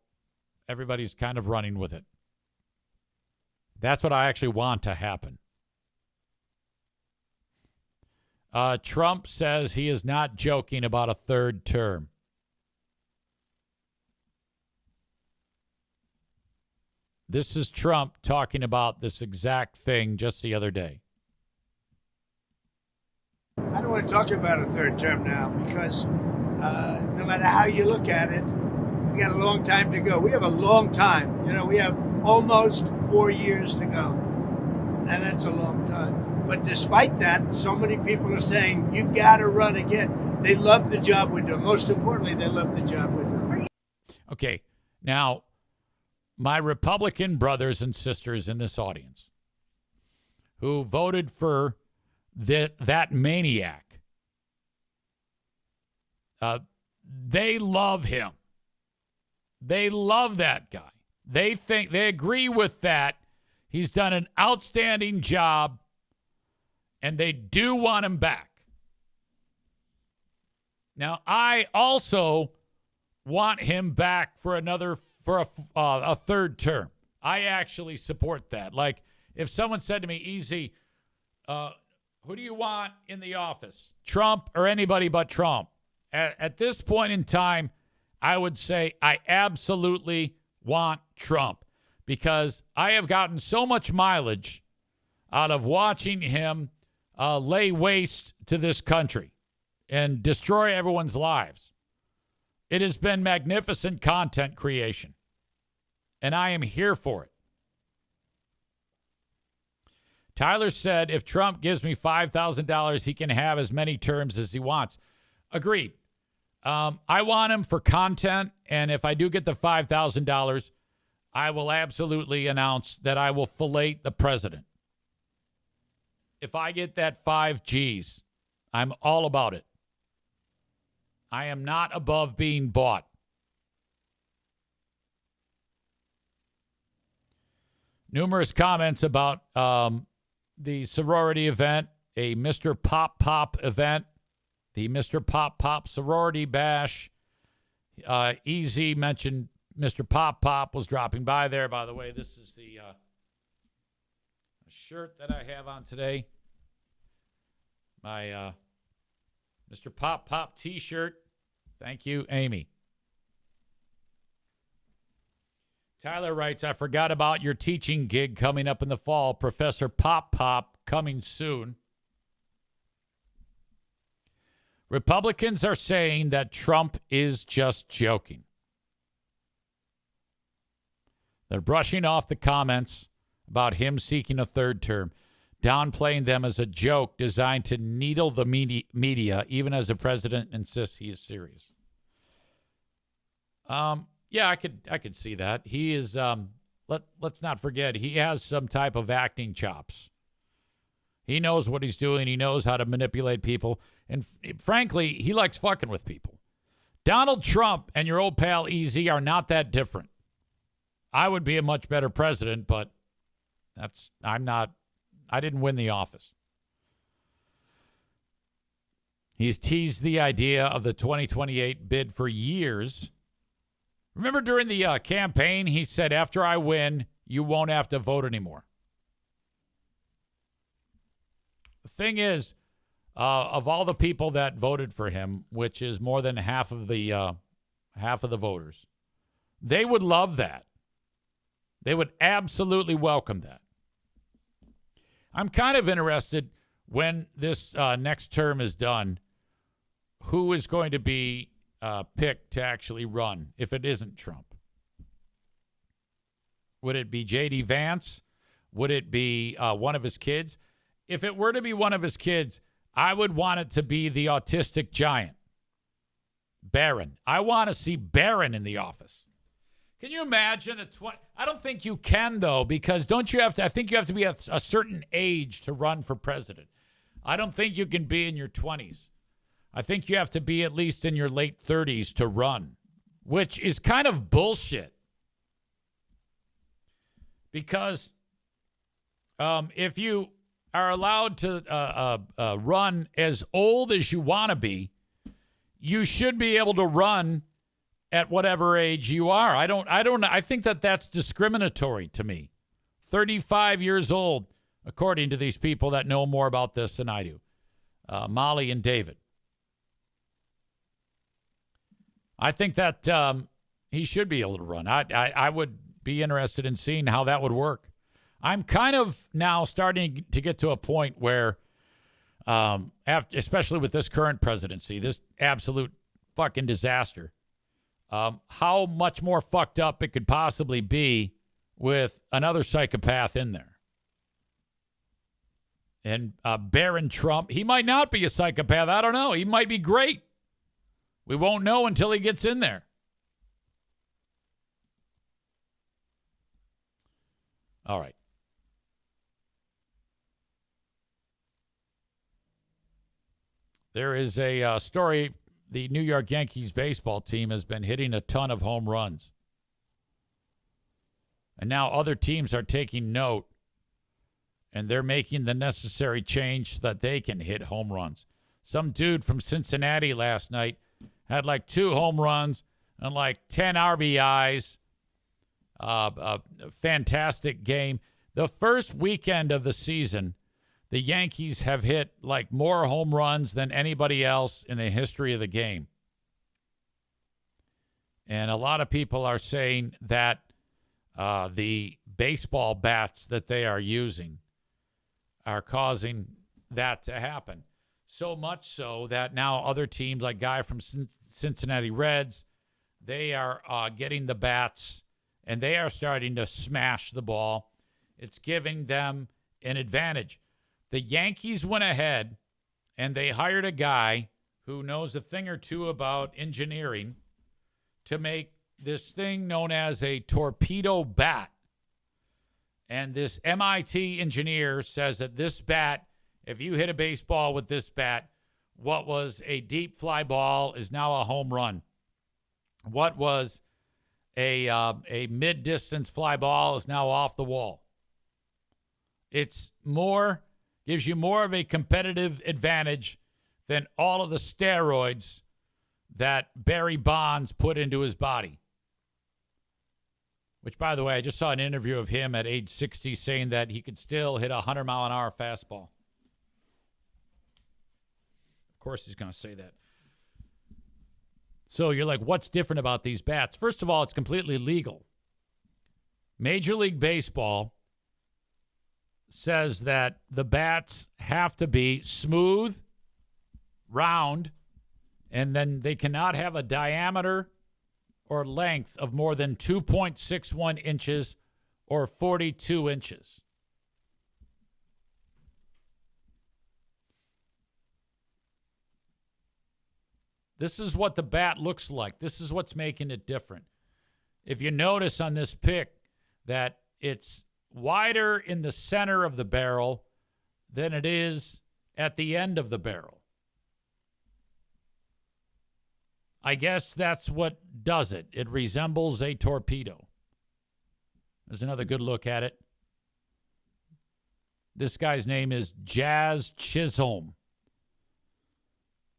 everybody's kind of running with it. That's what I actually want to happen. Trump says he is not joking about a third term. This is Trump talking about this exact thing just the other day. I don't want to talk about a third term now because no matter how you look at it, we got a long time to go. We have a long time. You know, we have almost 4 years to go. And that's a long time. But despite that, so many people are saying, you've got to run again. They love the job we're doing. Most importantly, they love the job we're doing. Okay, now, my Republican brothers and sisters in this audience who voted for that maniac, they love him. They love that guy. They agree with that. He's done an outstanding job, and they do want him back. Now, I also want him back for a third term. I actually support that. Like, if someone said to me, Easy, who do you want in the office? Trump or anybody but Trump? At this point in time, I would say I absolutely want Trump because I have gotten so much mileage out of watching him lay waste to this country and destroy everyone's lives. It has been magnificent content creation, and I am here for it. Tyler said, if Trump gives me $5,000, he can have as many terms as he wants. Agreed. I want him for content, and if I do get the $5,000, I will absolutely announce that I will fillet the president. If I get that 5 G's, I'm all about it. I am not above being bought. Numerous comments about the sorority event, a Mr. Pop Pop event, the Mr. Pop Pop sorority bash. Easy mentioned Mr. Pop Pop was dropping by there. By the way, this is the shirt that I have on today. My Mr. Pop Pop t-shirt. Thank you, Amy. Tyler writes, I forgot about your teaching gig coming up in the fall. Professor Pop Pop coming soon. Republicans are saying that Trump is just joking. They're brushing off the comments about him seeking a third term, downplaying them as a joke designed to needle the media, even as the president insists he is serious. Yeah, I could see that. He is. Let's not forget, he has some type of acting chops. He knows what he's doing. He knows how to manipulate people, and frankly, he likes fucking with people. Donald Trump and your old pal EZ are not that different. I would be a much better president, but I'm not. I didn't win the office. He's teased the idea of the 2028 bid for years. Remember during the campaign, he said, after I win, you won't have to vote anymore. The thing is, of all the people that voted for him, which is more than half of the voters, they would love that. They would absolutely welcome that. I'm kind of interested when this next term is done, who is going to be picked to actually run if it isn't Trump. Would it be J.D. Vance? Would it be one of his kids? If it were to be one of his kids, I would want it to be the autistic giant, Barron. I want to see Barron in the office. Can you imagine I don't think you can, though, because I think you have to be a certain age to run for president. I don't think you can be in your 20s. I think you have to be at least in your late 30s to run, which is kind of bullshit. Because if you are allowed to run as old as you want to be, you should be able to run at whatever age you are. I think that's discriminatory to me. 35 years old, according to these people that know more about this than I do. Molly and David. I think that he should be able to run. I would, be interested in seeing how that would work. I'm kind of now starting to get to a point where, especially with this current presidency, this absolute fucking disaster, how much more fucked up it could possibly be with another psychopath in there. And Barron Trump, he might not be a psychopath. I don't know. He might be great. We won't know until he gets in there. All right. There is a story. The New York Yankees baseball team has been hitting a ton of home runs. And now other teams are taking note, and they're making the necessary change so that they can hit home runs. Some dude from Cincinnati last night had like 2 home runs and like 10 RBIs. A fantastic game. The first weekend of the season, the Yankees have hit like more home runs than anybody else in the history of the game. And a lot of people are saying that the baseball bats that they are using are causing that to happen. So much so that now other teams, like guy from Cincinnati Reds, they are getting the bats and they are starting to smash the ball. It's giving them an advantage. The Yankees went ahead and they hired a guy who knows a thing or two about engineering to make this thing known as a torpedo bat. And this MIT engineer says that this bat, if you hit a baseball with this bat, what was a deep fly ball is now a home run. What was a mid-distance fly ball is now off the wall. It's more, gives you more of a competitive advantage than all of the steroids that Barry Bonds put into his body. Which, by the way, I just saw an interview of him at age 60 saying that he could still hit a 100-mile-an-hour fastball. Of course he's going to say that. So you're like, what's different about these bats? First of all, it's completely legal. Major League Baseball says that the bats have to be smooth, round, and then they cannot have a diameter or length of more than 2.61 inches or 42 inches. This is what the bat looks like. This is what's making it different. If you notice on this pic that it's wider in the center of the barrel than it is at the end of the barrel. I guess that's what does it. It resembles a torpedo. There's another good look at it. This guy's name is Jazz Chisholm.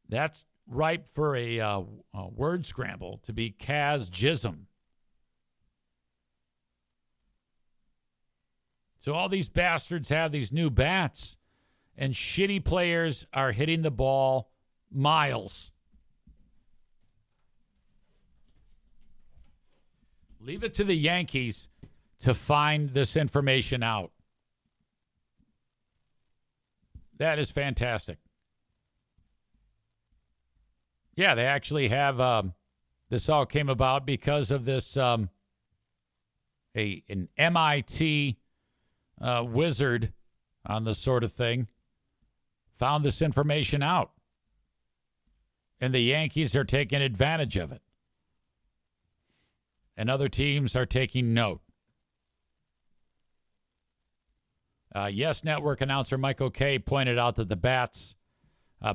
That's ripe for a word scramble to be Kaz Jism. So all these bastards have these new bats, and shitty players are hitting the ball miles. Leave it to the Yankees to find this information out. That is fantastic. Yeah, they actually have, this all came about because of this, an MIT wizard on this sort of thing found this information out. And the Yankees are taking advantage of it. And other teams are taking note. Yes Network announcer Michael Kay pointed out that the bats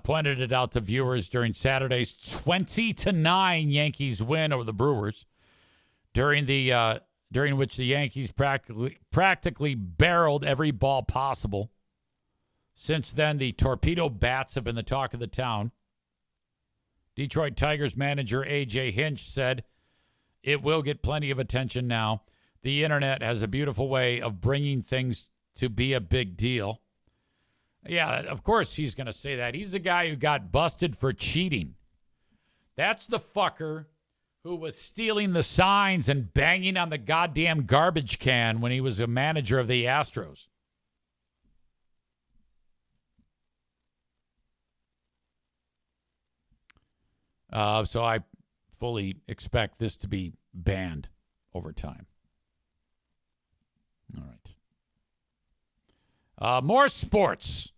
pointed it out to viewers during Saturday's 20-9 Yankees win over the Brewers, during which the Yankees practically barreled every ball possible. Since then, the torpedo bats have been the talk of the town. Detroit Tigers manager A.J. Hinch said, "It will get plenty of attention now. The internet has a beautiful way of bringing things to be a big deal." Yeah, of course he's going to say that. He's the guy who got busted for cheating. That's the fucker who was stealing the signs and banging on the goddamn garbage can when he was a manager of the Astros. So I fully expect this to be banned over time. All right. More sports.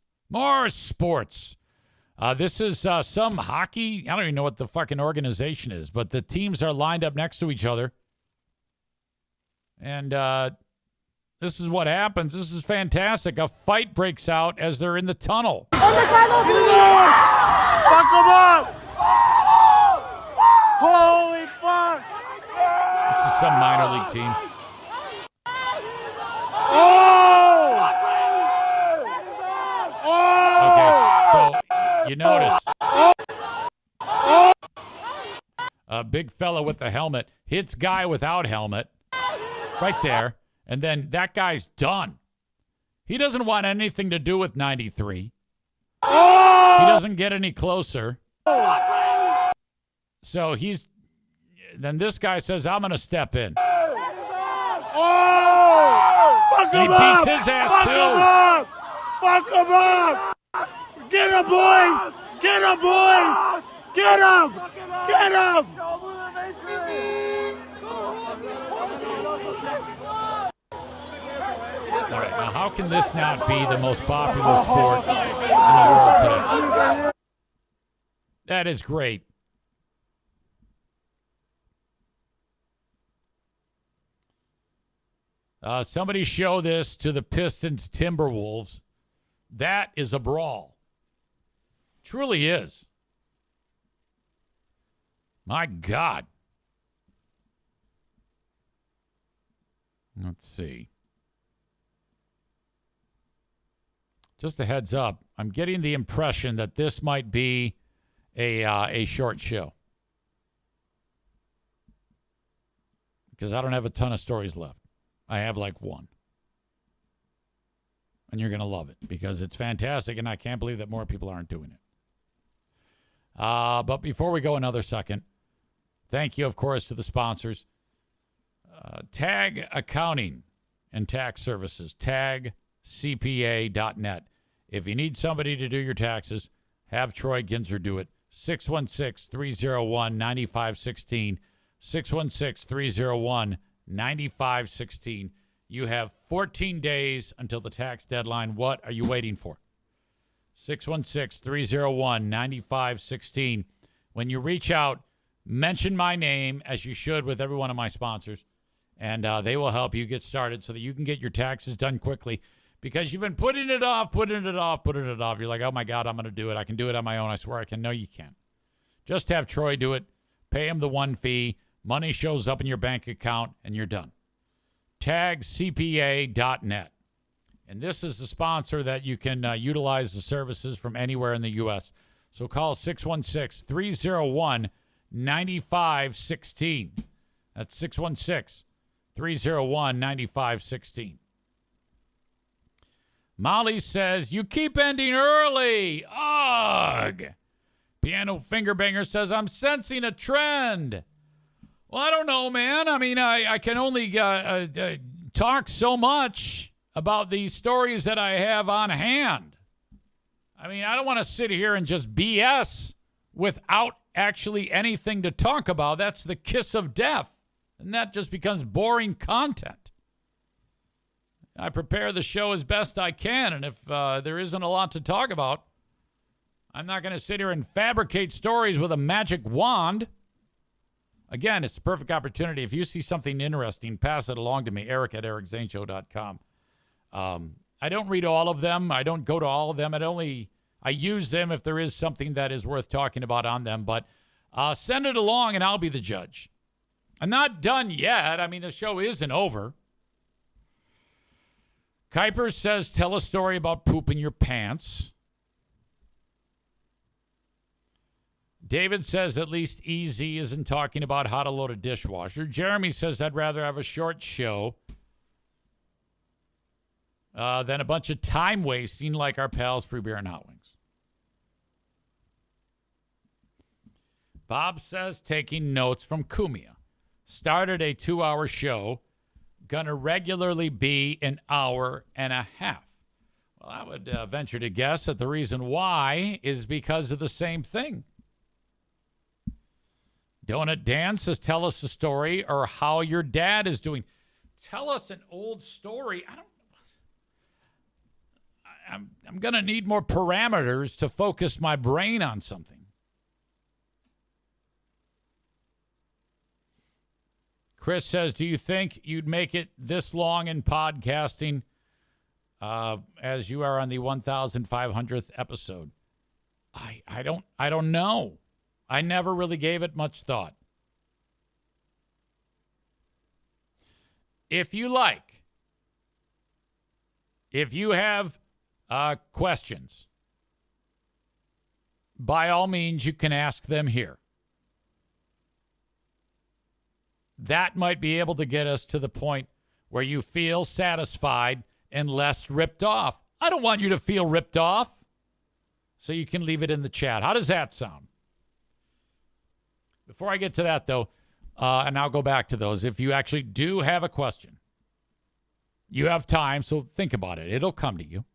This is some hockey. I don't even know what the fucking organization is, but the teams are lined up next to each other. And this is what happens. This is fantastic. A fight breaks out as they're in the tunnel. Fuck them up! Holy fuck! This is some minor league team. Okay, so you notice a big fella with the helmet hits guy without helmet right there, and then that guy's done. He doesn't want anything to do with 93. He doesn't get any closer. So then this guy says, I'm going to step in. Fuck And he beats his ass too. Fuck him up! Get him, boys! Get him, boys! Get him! Get him! All right, now how can this not be the most popular sport in the world today? That is great. Somebody show this to the Pistons Timberwolves. That is a brawl. Truly is. My God. Let's see. Just a heads up, I'm getting the impression that this might be a short show. Because I don't have a ton of stories left. I have like one. And you're going to love it because it's fantastic, and I can't believe that more people aren't doing it. But before we go another second, thank you, of course, to the sponsors. Tag Accounting and Tax Services, tagcpa.net. If you need somebody to do your taxes, have Troy Ginzer do it. 616-301-9516. 616-301-9516. You have 14 days until the tax deadline. What are you waiting for? 616-301-9516. When you reach out, mention my name, as you should with every one of my sponsors, and they will help you get started so that you can get your taxes done quickly because you've been putting it off. You're like, oh, my God, I'm going to do it. I can do it on my own. I swear I can. No, you can't. Just have Troy do it. Pay him the one fee. Money shows up in your bank account, and you're done. TagCPA.net. And this is the sponsor that you can utilize the services from anywhere in the U.S. So call 616-301-9516. That's 616-301-9516. Molly says, you keep ending early. Ugh. Piano Finger Banger says, I'm sensing a trend. Well, I don't know, man. I mean, I can only talk so much about these stories that I have on hand. I mean, I don't want to sit here and just BS without actually anything to talk about. That's the kiss of death. And that just becomes boring content. I prepare the show as best I can. And if there isn't a lot to talk about, I'm not going to sit here and fabricate stories with a magic wand. Again, it's the perfect opportunity. If you see something interesting, pass it along to me, eric@ericzaneshow.com. I don't read all of them. I don't go to all of them. I use them if there is something that is worth talking about on them. But send it along, and I'll be the judge. I'm not done yet. I mean, the show isn't over. Kuiper says, tell a story about pooping your pants. David says at least Easy isn't talking about how to load a dishwasher. Jeremy says I'd rather have a short show than a bunch of time wasting like our pals Free Beer and Hot Wings. Bob says taking notes from Cumia. Started a 2-hour show. Gonna regularly be an hour and a half. Well, I would venture to guess that the reason why is because of the same thing. Donut Dan says, tell us a story or how your dad is doing. Tell us an old story. I'm going to need more parameters to focus my brain on something. Chris says, do you think you'd make it this long in podcasting as you are on the 1,500th episode? I don't know. I never really gave it much thought. If you have questions, by all means, you can ask them here. That might be able to get us to the point where you feel satisfied and less ripped off. I don't want you to feel ripped off, so you can leave it in the chat. How does that sound? Before I get to that, though, and I'll go back to those, if you actually do have a question, you have time, so think about it. It'll come to you.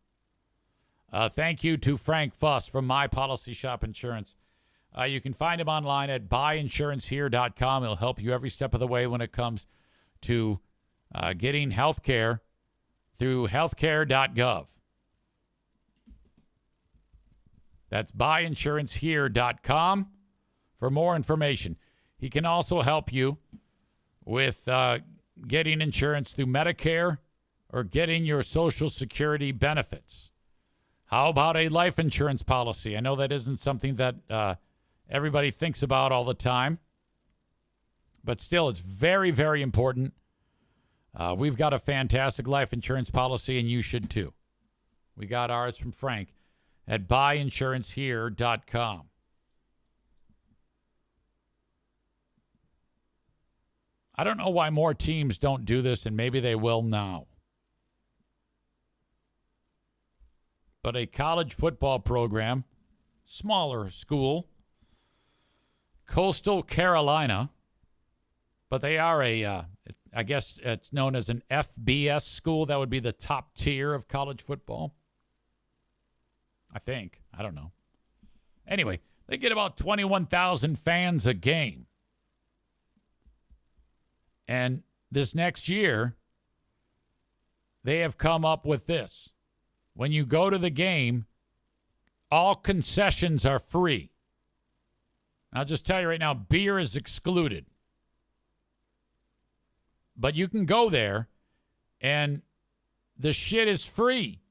Thank you to Frank Fuss from My Policy Shop Insurance. You can find him online at buyinsurancehere.com. He'll help you every step of the way when it comes to getting health care through healthcare.gov. That's buyinsurancehere.com for more information. He can also help you with getting insurance through Medicare or getting your Social Security benefits. How about a life insurance policy? I know that isn't something that everybody thinks about all the time, but still, it's very, very important. We've got a fantastic life insurance policy, and you should too. We got ours from Frank at buyinsurancehere.com. I don't know why more teams don't do this, and maybe they will now. But a college football program, smaller school, Coastal Carolina, but they are I guess it's known as an FBS school. That would be the top tier of college football. I think. I don't know. Anyway, they get about 21,000 fans a game. And this next year, they have come up with this. When you go to the game, all concessions are free. I'll just tell you right now, beer is excluded. But you can go there, and the shit is free.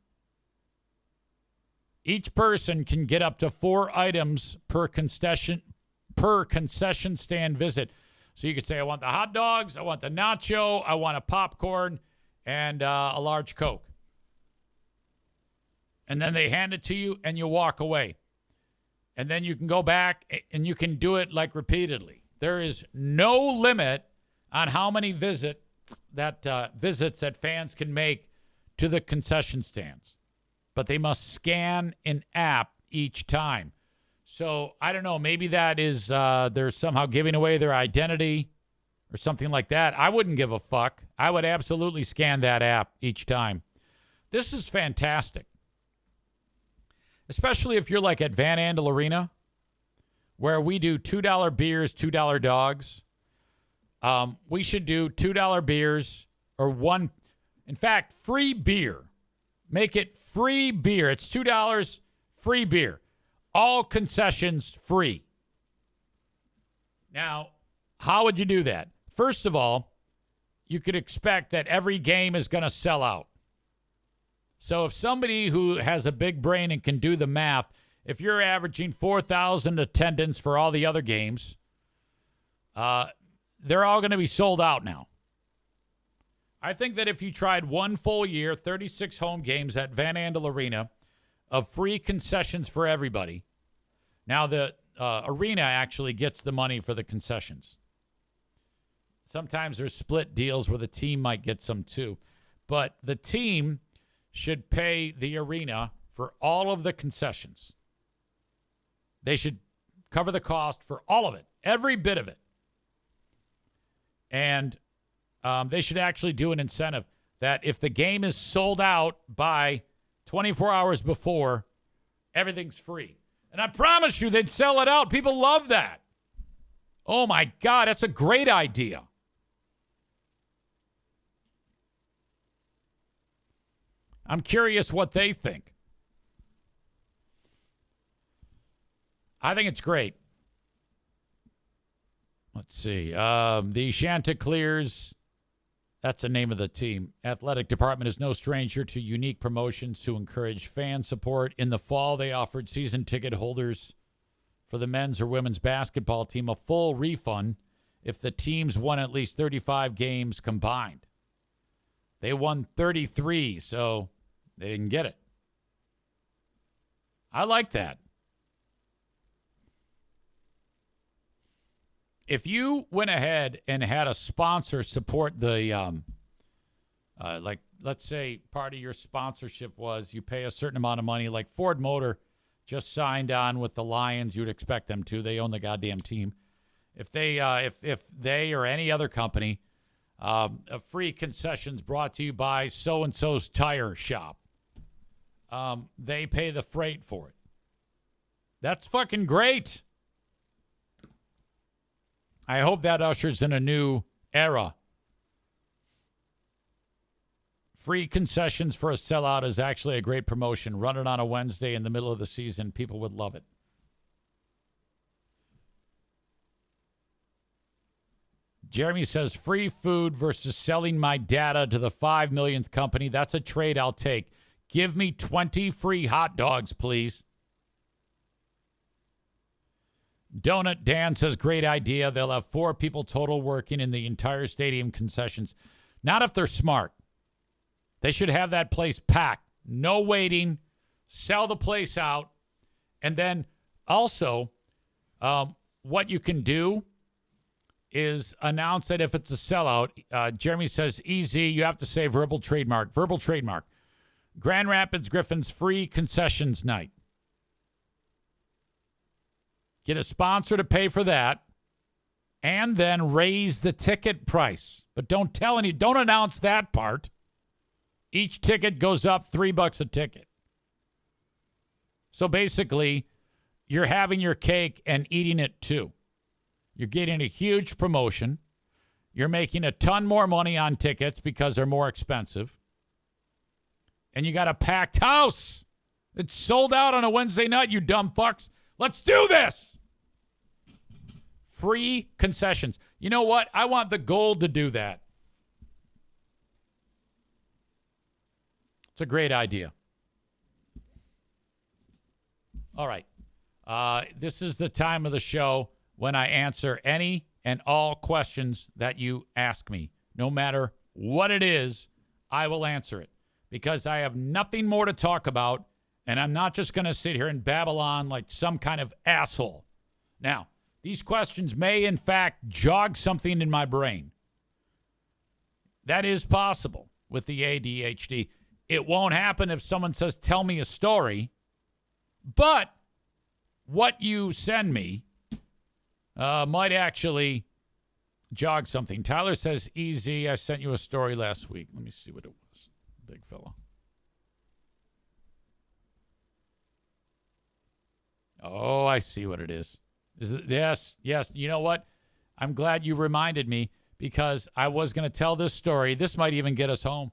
Each person can get up to 4 items per concession stand visit. So you could say, I want the hot dogs, I want the nacho, I want a popcorn, and a large Coke. And then they hand it to you, and you walk away. And then you can go back, and you can do it, like, repeatedly. There is no limit on how many visits that fans can make to the concession stands. But they must scan an app each time. So, I don't know, maybe that is they're somehow giving away their identity or something like that. I wouldn't give a fuck. I would absolutely scan that app each time. This is fantastic. Especially if you're like at Van Andel Arena, where we do $2 beers, $2 dogs. We should do $2 beers or one, in fact, free beer. Make it free beer. It's $2 free beer. All concessions free. Now, how would you do that? First of all, you could expect that every game is going to sell out. So if somebody who has a big brain and can do the math, if you're averaging 4,000 attendance for all the other games, they're all going to be sold out now. I think that if you tried one full year, 36 home games at Van Andel Arena of free concessions for everybody. Now the arena actually gets the money for the concessions. Sometimes there's split deals where the team might get some too. But the team should pay the arena for all of the concessions. They should cover the cost for all of it, Every bit of it. And they should actually do an incentive that if the game is sold out by 24 hours before, everything's free. And I promise you, they'd sell it out. People love that. Oh, my God, that's a great idea. I'm curious what they think. I think it's great. Let's see. The Chanticleers, that's the name of the team. Athletic department is no stranger to unique promotions to encourage fan support. In the fall, they offered season ticket holders for the men's or women's basketball team a full refund if the teams won at least 35 games combined. They won 33, so they didn't get it. I like that. If you went ahead and had a sponsor support the, like, let's say part of your sponsorship was you pay a certain amount of money, like Ford Motor just signed on with the Lions. You'd expect them to. They own the goddamn team. If they, if they or any other company, a free concessions brought to you by so-and-so's tire shop, they pay the freight for it. That's fucking great. I hope that ushers in a new era. Free concessions for a sellout is actually a great promotion. Run it on a Wednesday in the middle of the season. People would love it. Jeremy says, free food versus selling my data to the 5 millionth company. That's a trade I'll take. Give me 20 free hot dogs, please. Donut Dan says, great idea. They'll have 4 people total working in the entire stadium concessions. Not if they're smart. They should have that place packed. No waiting. Sell the place out. And then also, what you can do is announce that if it's a sellout, Jeremy says, easy, you have to say verbal trademark. Verbal trademark. Grand Rapids Griffins free concessions night. Get a sponsor to pay for that, and then raise the ticket price. But don't announce that part. Each ticket goes up $3 a ticket. So basically, you're having your cake and eating it too. You're getting a huge promotion. You're making a ton more money on tickets because they're more expensive. And you got a packed house. It's sold out on a Wednesday night, you dumb fucks. Let's do this. Free concessions. You know what? I want the Gold to do that. It's a great idea. All right. This is the time of the show when I answer any and all questions that you ask me. No matter what it is, I will answer it because I have nothing more to talk about, and I'm not just going to sit here and babble on like some kind of asshole. Now, these questions may, in fact, jog something in my brain. That is possible with the ADHD. It won't happen if someone says, tell me a story. But what you send me might actually jog something. Tyler says, easy. I sent you a story last week. Let me see what it was. Big fella. Oh, I see what it is. Yes. You know what? I'm glad you reminded me because I was going to tell this story. This might even get us home.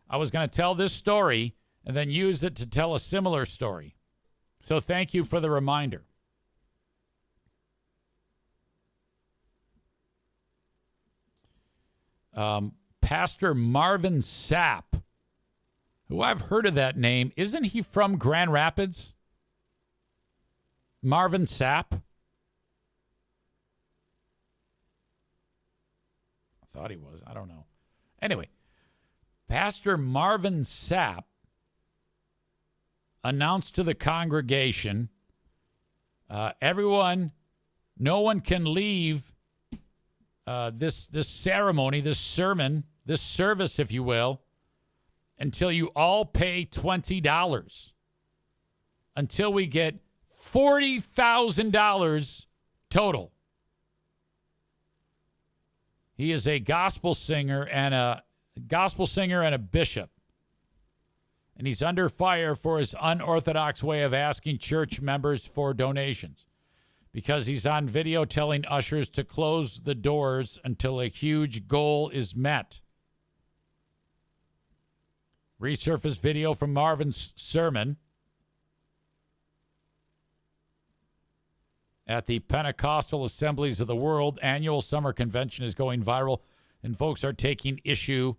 I was going to tell this story and then use it to tell a similar story. So thank you for the reminder. Pastor Marvin Sapp, who I've heard of that name. Isn't he from Grand Rapids? Marvin Sapp? I thought he was. I don't know. Anyway, Pastor Marvin Sapp announced to the congregation, everyone, no one can leave this ceremony, this sermon, this service, if you will, until you all pay $20. Until we get $40,000 total. He is a gospel singer and a bishop. And he's under fire for his unorthodox way of asking church members for donations because he's on video telling ushers to close the doors until a huge goal is met. Resurfaced video from Marvin's sermon at the Pentecostal Assemblies of the World annual summer convention is going viral, and folks are taking issue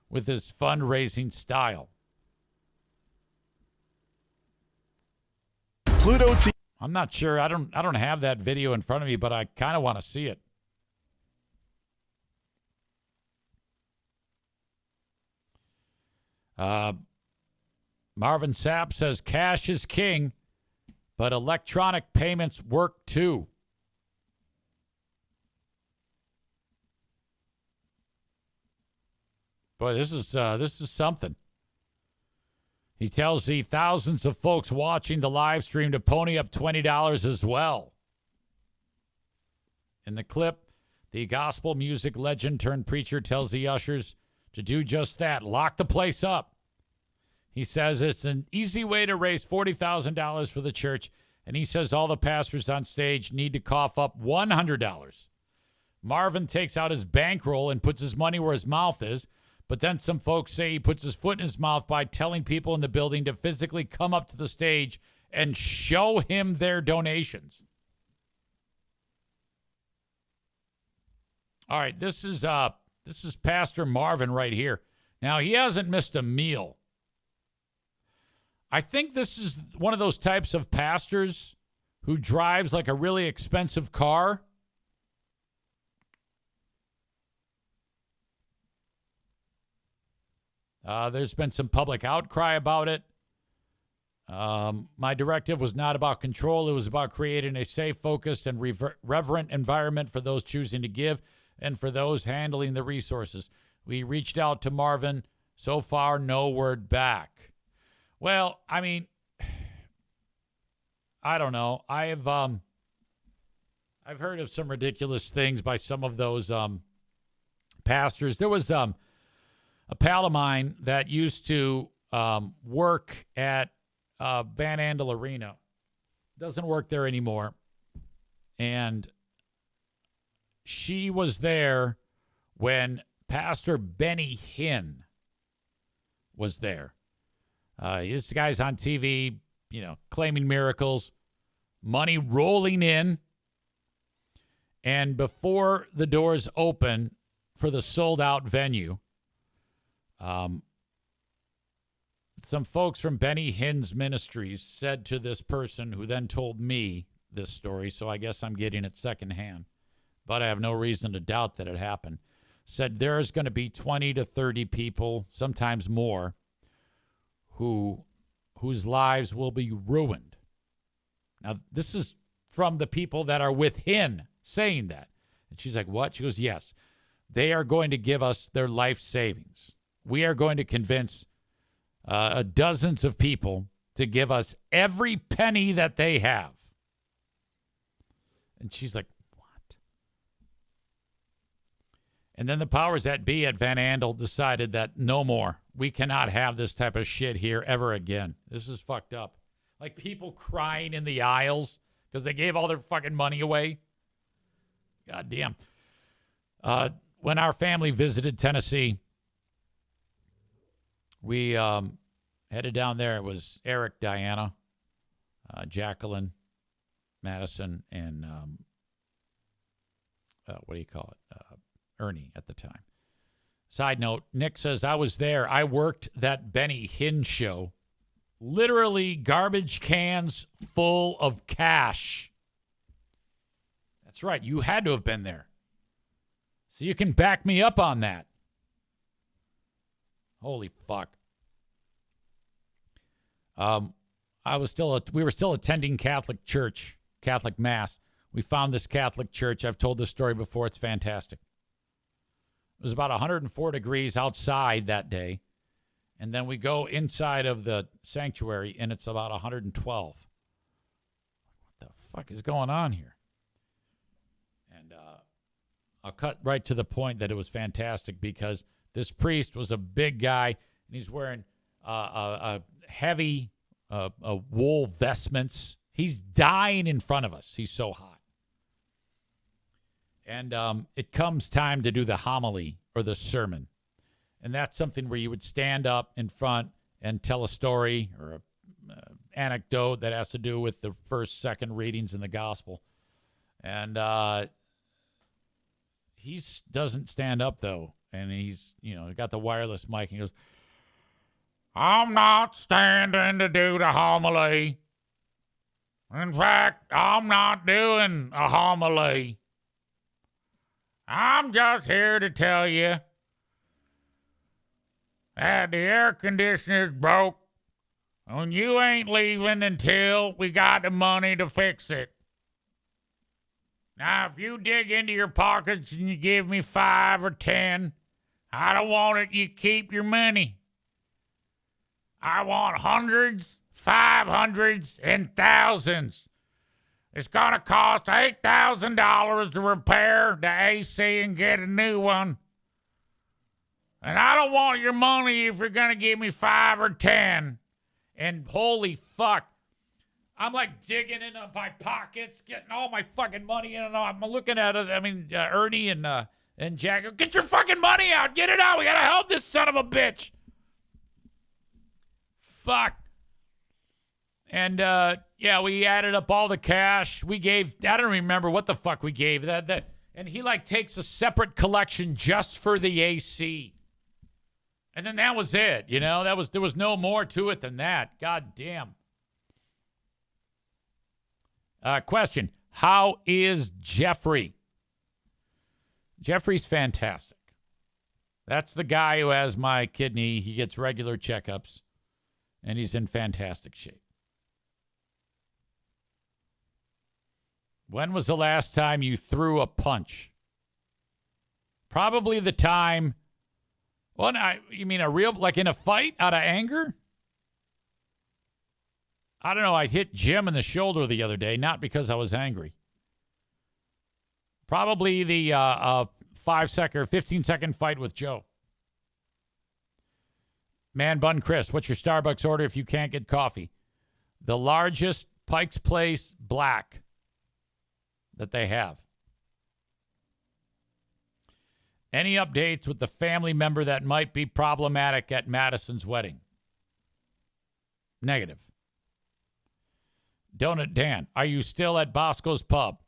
with his fundraising style. Pluto TV. I'm not sure. I don't have that video in front of me, but I kind of want to see it. Marvin Sapp says cash is king, but electronic payments work too. Boy, this is something. He tells the thousands of folks watching the live stream to pony up $20 as well. In the clip, the gospel music legend turned preacher tells the ushers to do just that, lock the place up. He says it's an easy way to raise $40,000 for the church, and he says all the pastors on stage need to cough up $100. Marvin takes out his bankroll and puts his money where his mouth is, but then some folks say he puts his foot in his mouth by telling people in the building to physically come up to the stage and show him their donations. All right, this is Pastor Marvin right here. Now, he hasn't missed a meal. I think this is one of those types of pastors who drives like a really expensive car. There's been some public outcry about it. My directive was not about control. It was about creating a safe, focused, and reverent environment for those choosing to give and for those handling the resources. We reached out to Marvin. So far, no word back. Well, I mean, I don't know. I've heard of some ridiculous things by some of those pastors. There was a pal of mine that used to work at Van Andel Arena. Doesn't work there anymore. And she was there when Pastor Benny Hinn was there. This guy's on TV, claiming miracles, money rolling in. And before the doors open for the sold-out venue, some folks from Benny Hinn's Ministries said to this person, who then told me this story, so I guess I'm getting it secondhand, but I have no reason to doubt that it happened, said there's going to be 20 to 30 people, sometimes more, whose lives will be ruined. Now, this is from the people that are with Hinn saying that. And she's like, what? She goes, yes. They are going to give us their life savings. We are going to convince dozens of people to give us every penny that they have. And she's like, what? And then the powers that be at Van Andel decided that no more. We cannot have this type of shit here ever again. This is fucked up. Like people crying in the aisles because they gave all their fucking money away. God damn. When our family visited Tennessee, we headed down there. It was Eric, Diana, Jacqueline, Madison, and Ernie at the time. Side note, Nick says, I was there. I worked that Benny Hinn show. Literally garbage cans full of cash. That's right. You had to have been there. So you can back me up on that. Holy fuck. We were still attending Catholic church, Catholic Mass. We found this Catholic church. I've told this story before. It's fantastic. It was about 104 degrees outside that day. And then we go inside of the sanctuary, and it's about 112. What the fuck is going on here? And I'll cut right to the point that it was fantastic because this priest was a big guy, and he's wearing a heavy wool vestments. He's dying in front of us. He's so hot. And it comes time to do the homily or the sermon. And that's something where you would stand up in front and tell a story or an anecdote that has to do with the first, second readings in the gospel. And he doesn't stand up, though. And he's, got the wireless mic. And he goes, I'm not standing to do the homily. In fact, I'm not doing a homily. I'm just here to tell you that the air conditioner's broke and you ain't leaving until we got the money to fix it. Now, if you dig into your pockets and you give me 5 or 10, I don't want it. You keep your money. I want hundreds, 500s, and thousands. It's going to cost $8,000 to repair the AC and get a new one. And I don't want your money if you're going to give me 5 or 10. And holy fuck. I'm like digging into my pockets, getting all my fucking money in, and I'm looking at it. I mean, Ernie and Jack, go, get your fucking money out. Get it out. We got to help this son of a bitch. Fuck. And, we added up all the cash. We gave, I don't remember what the fuck we gave. And he, takes a separate collection just for the AC. And then that was it, there was no more to it than that. God damn. Question, how is Jeffrey? Jeffrey's fantastic. That's the guy who has my kidney. He gets regular checkups, and he's in fantastic shape. When was the last time you threw a punch? Probably the time. Well, you mean a real, in a fight out of anger? I don't know. I hit Jim in the shoulder the other day, not because I was angry. Probably the 5-second or 15-second fight with Joe. Man Bun Chris, what's your Starbucks order if you can't get coffee? The largest Pike's Place black that they have. Any updates with the family member that might be problematic at Madison's wedding? Negative. Donut Dan, are you still at Bosco's Pub?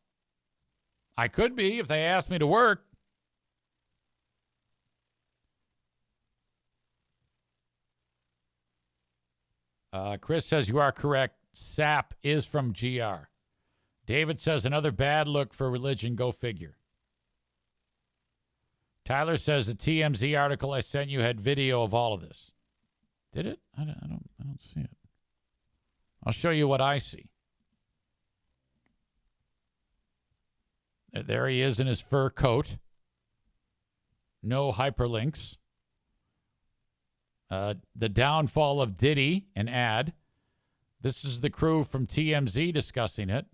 I could be if they asked me to work. Chris says you are correct. SAP is from GR. David says another bad look for religion. Go figure. Tyler says the TMZ article I sent you had video of all of this. Did it? I don't see it. I'll show you what I see. There he is in his fur coat. No hyperlinks. The downfall of Diddy, an ad. This is the crew from TMZ discussing it.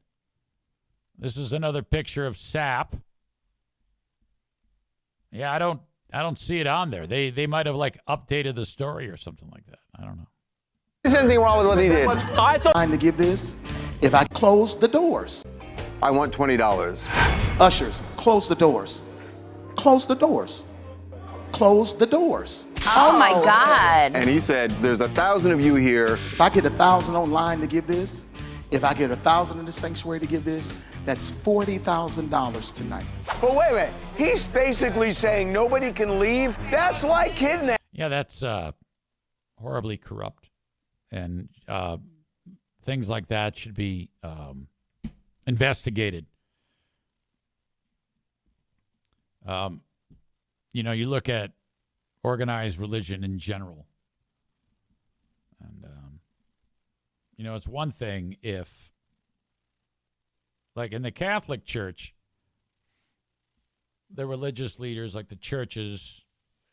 This is another picture of SAP. Yeah, I don't see it on there. They might have updated the story or something like that. I don't know. There's anything wrong with what he did. I thought trying to give this if I close the doors. I want $20. Ushers, close the doors. Close the doors. Close the doors. Oh my God. And he said, there's 1,000 of you here. If I get 1,000 online to give this, if I get 1,000 in the sanctuary to give this, that's $40,000 tonight. But wait a minute. He's basically saying nobody can leave. That's why kidnapping. Yeah, that's horribly corrupt. And things like that should be investigated. You look at organized religion in general. And, it's one thing if, in the Catholic Church, the religious leaders, like the churches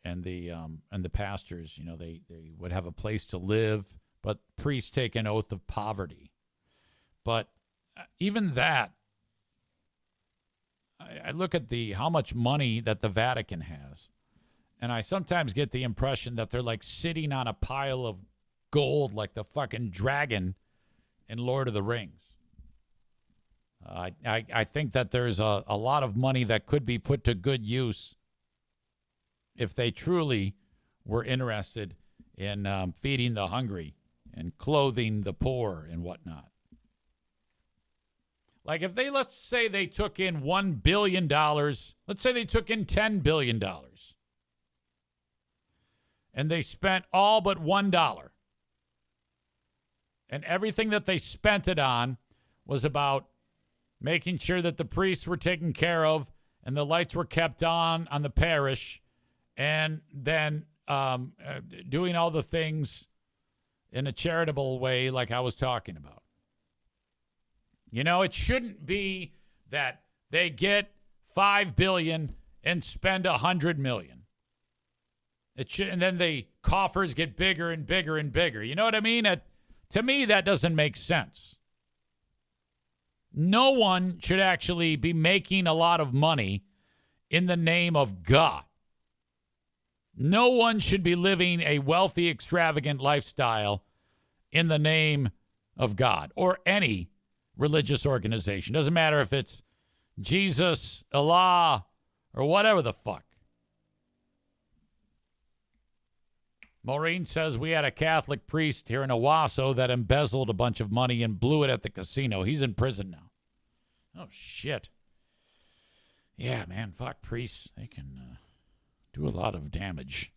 and the pastors, they would have a place to live, but priests take an oath of poverty. But even that, I look at how much money that the Vatican has, and I sometimes get the impression that they're like sitting on a pile of gold like the fucking dragon in Lord of the Rings. I think that there's a lot of money that could be put to good use if they truly were interested in feeding the hungry and clothing the poor and whatnot. Like if let's say they took in $1 billion, let's say they took in $10 billion, and they spent all but $1, and everything that they spent it on was about making sure that the priests were taken care of and the lights were kept on the parish, and then doing all the things in a charitable way like I was talking about. You know, it shouldn't be that they get $5 billion and spend $100 million. It should, and then the coffers get bigger and bigger and bigger. You know what I mean? To me, that doesn't make sense. No one should actually be making a lot of money in the name of God. No one should be living a wealthy, extravagant lifestyle in the name of God or any religious organization. Doesn't matter if it's Jesus, Allah, or whatever the fuck. Maureen says we had a Catholic priest here in Owasso that embezzled a bunch of money and blew it at the casino. He's in prison now. Oh, shit. Yeah, man, fuck priests. They can do a lot of damage.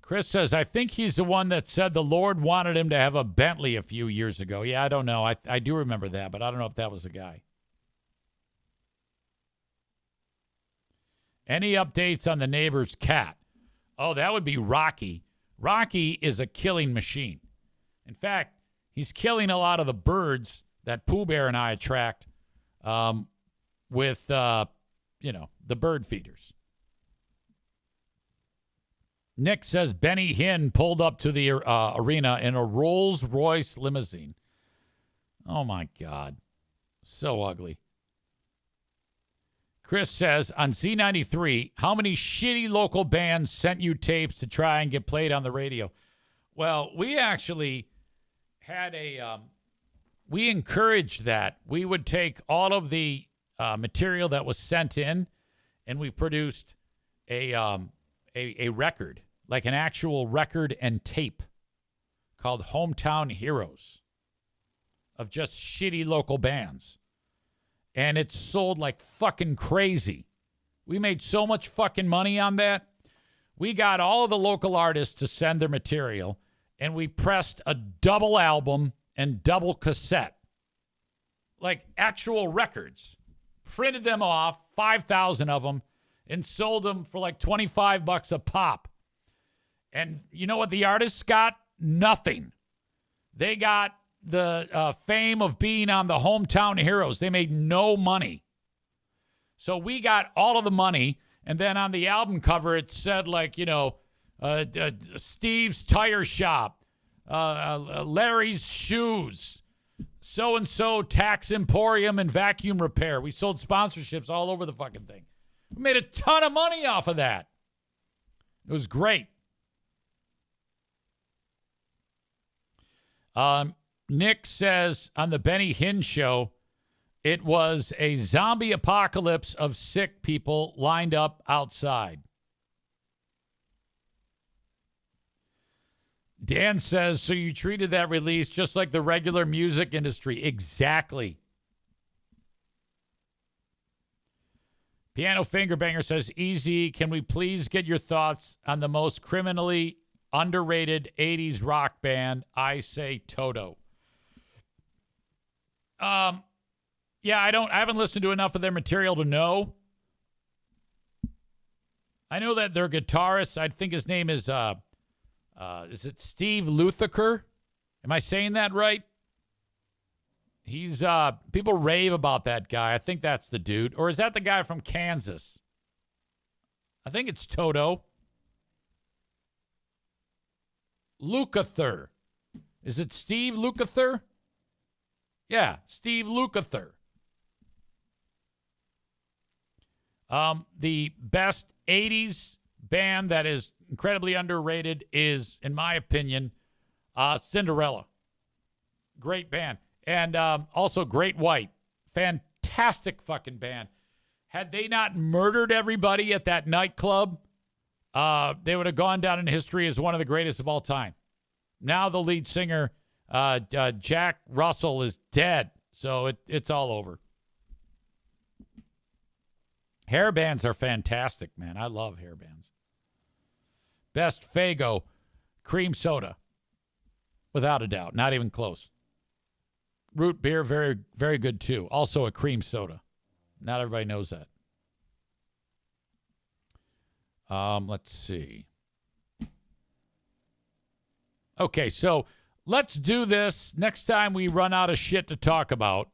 Chris says, I think he's the one that said the Lord wanted him to have a Bentley a few years ago. Yeah, I don't know. I do remember that, but I don't know if that was the guy. Any updates on the neighbor's cat? Oh, that would be Rocky. Rocky is a killing machine. In fact, he's killing a lot of the birds that Pooh Bear and I attract with, the bird feeders. Nick says Benny Hinn pulled up to the arena in a Rolls-Royce limousine. Oh, my God. So ugly. Chris says, on Z93, how many shitty local bands sent you tapes to try and get played on the radio? Well, we actually had we encouraged that. We would take all of the material that was sent in, and we produced a record, like an actual record and tape called Hometown Heroes of just shitty local bands. And it sold like fucking crazy. We made so much fucking money on that. We got all of the local artists to send their material, and we pressed a double album and double cassette. Like actual records. Printed them off, 5,000 of them, and sold them for like $25 a pop. And you know what the artists got? Nothing. They got the fame of being on the Hometown Heroes. They made no money. So we got all of the money, and then on the album cover it said like, Steve's Tire Shop, Larry's Shoes, so-and-so Tax Emporium and Vacuum Repair. We sold sponsorships all over the fucking thing. We made a ton of money off of that. It was great. Nick says on the Benny Hinn show, it was a zombie apocalypse of sick people lined up outside. Dan says, so you treated that release just like the regular music industry. Exactly. Piano Fingerbanger says, Easy, can we please get your thoughts on the most criminally underrated 80s rock band? I say Toto. Yeah, I haven't listened to enough of their material to know. I know that their guitarist, I think his name is it Steve Lukather? Am I saying that right? He's, people rave about that guy. I think that's the dude. Or is that the guy from Kansas? I think it's Toto. Lukather. Is it Steve Lukather? Yeah, Steve Lukather. The best 80s band that is incredibly underrated is, in my opinion, Cinderella. Great band. And also Great White. Fantastic fucking band. Had they not murdered everybody at that nightclub, they would have gone down in history as one of the greatest of all time. Now the lead singer, Jack Russell, is dead. So it's all over. Hair bands are fantastic, man. I love hair bands. Best Faygo, cream soda. Without a doubt. Not even close. Root beer, very, very good too. Also a cream soda. Not everybody knows that. Let's see. Okay, so let's do this. Next time we run out of shit to talk about,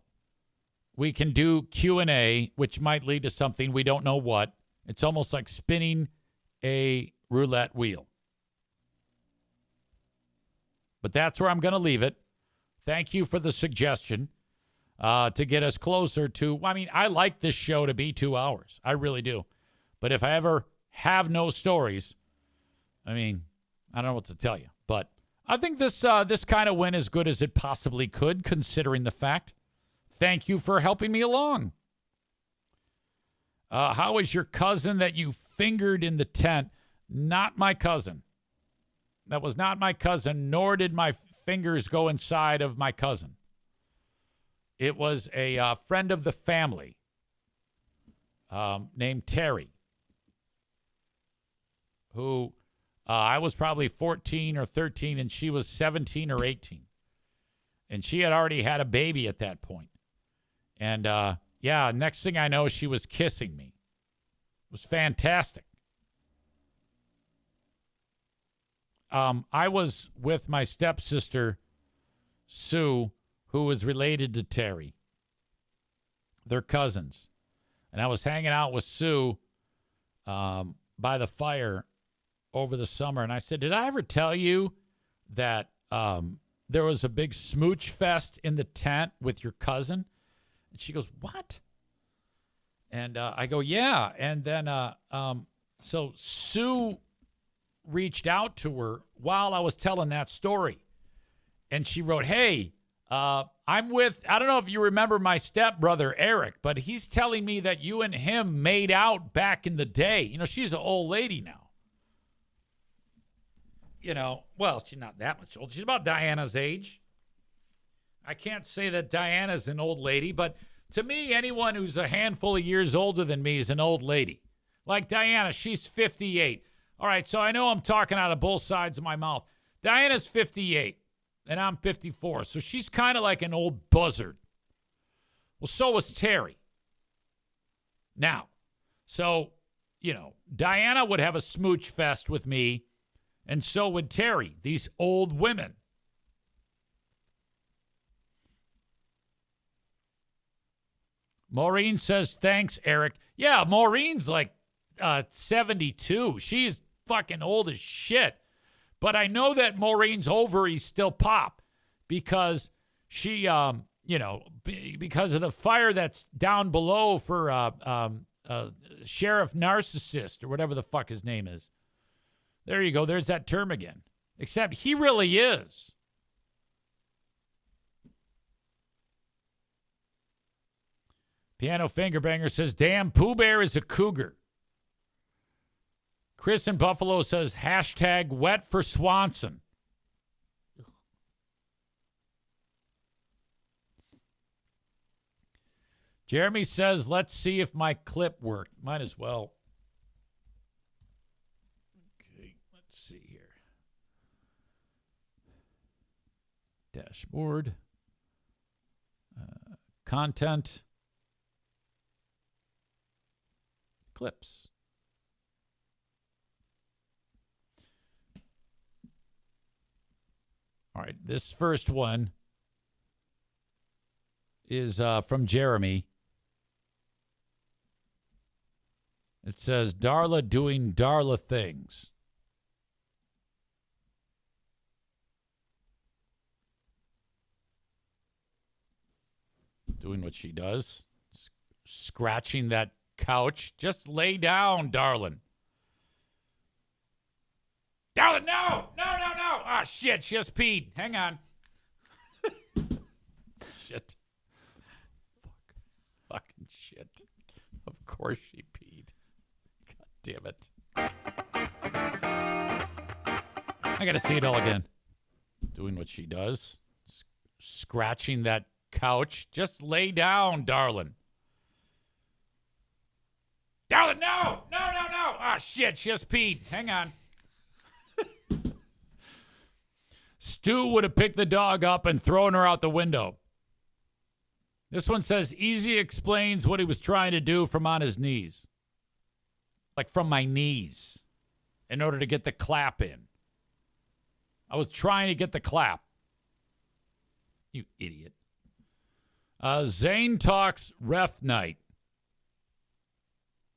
we can do Q&A, which might lead to something we don't know what. It's almost like spinning a roulette wheel. But that's where I'm going to leave it. Thank you for the suggestion to get us closer to, I mean, I like this show to be 2 hours. I really do. But if I ever have no stories, I mean, I don't know what to tell you. But I think this kind of went as good as it possibly could, considering the fact. Thank you for helping me along. How is your cousin that you fingered in the tent? Not my cousin. That was not my cousin, nor did my fingers go inside of my cousin. It was a friend of the family named Terry, who I was probably 14 or 13, and she was 17 or 18. And she had already had a baby at that point. And, yeah, next thing I know, she was kissing me. It was fantastic. I was with my stepsister, Sue, who was related to Terry. They're cousins. And I was hanging out with Sue by the fire over the summer. And I said, did I ever tell you that there was a big smooch fest in the tent with your cousin? And she goes, what? And I go, yeah. And then so Sue reached out to her while I was telling that story. And she wrote, hey, I'm with, I don't know if you remember my stepbrother, Eric, but he's telling me that you and him made out back in the day. You know, she's an old lady now. You know, well, she's not that much old. She's about Diana's age. I can't say that Diana's an old lady, but to me, anyone who's a handful of years older than me is an old lady. Like Diana, she's 58. All right, so I know I'm talking out of both sides of my mouth. Diana's 58, and I'm 54, so she's kind of like an old buzzard. Well, so was Terry. Now, so, you know, Diana would have a smooch fest with me, and so would Terry, these old women. Maureen says, thanks, Eric. Yeah, Maureen's like 72. She's fucking old as shit. But I know that Maureen's ovaries still pop because she, you know, because of the fire that's down below for Sheriff Narcissist or whatever the fuck his name is. There you go. There's that term again. Except he really is. Piano Fingerbanger says, damn, Pooh Bear is a cougar. Chris in Buffalo says, hashtag wet for Swanson. Jeremy says, let's see if my clip worked. Might as well. Okay, let's see here. Dashboard. Content. Clips. All right, this first one is from Jeremy. It says, Darla doing Darla things. Doing what she does. Scratching that couch. Just lay down, darling. Darling, no! No. Ah, shit, she just peed. Hang on. Shit. Fucking shit. Of course she peed. God damn it. I gotta see it all again. Doing what she does. Scratching that couch. Just lay down, darling. Darling, no! No. Ah, shit, she just peed. Hang on. Stu would have picked the dog up and thrown her out the window. This one says, Easy explains what he was trying to do from on his knees. Like from my knees. In order to get the clap in. I was trying to get the clap. You idiot. Zane talks ref night.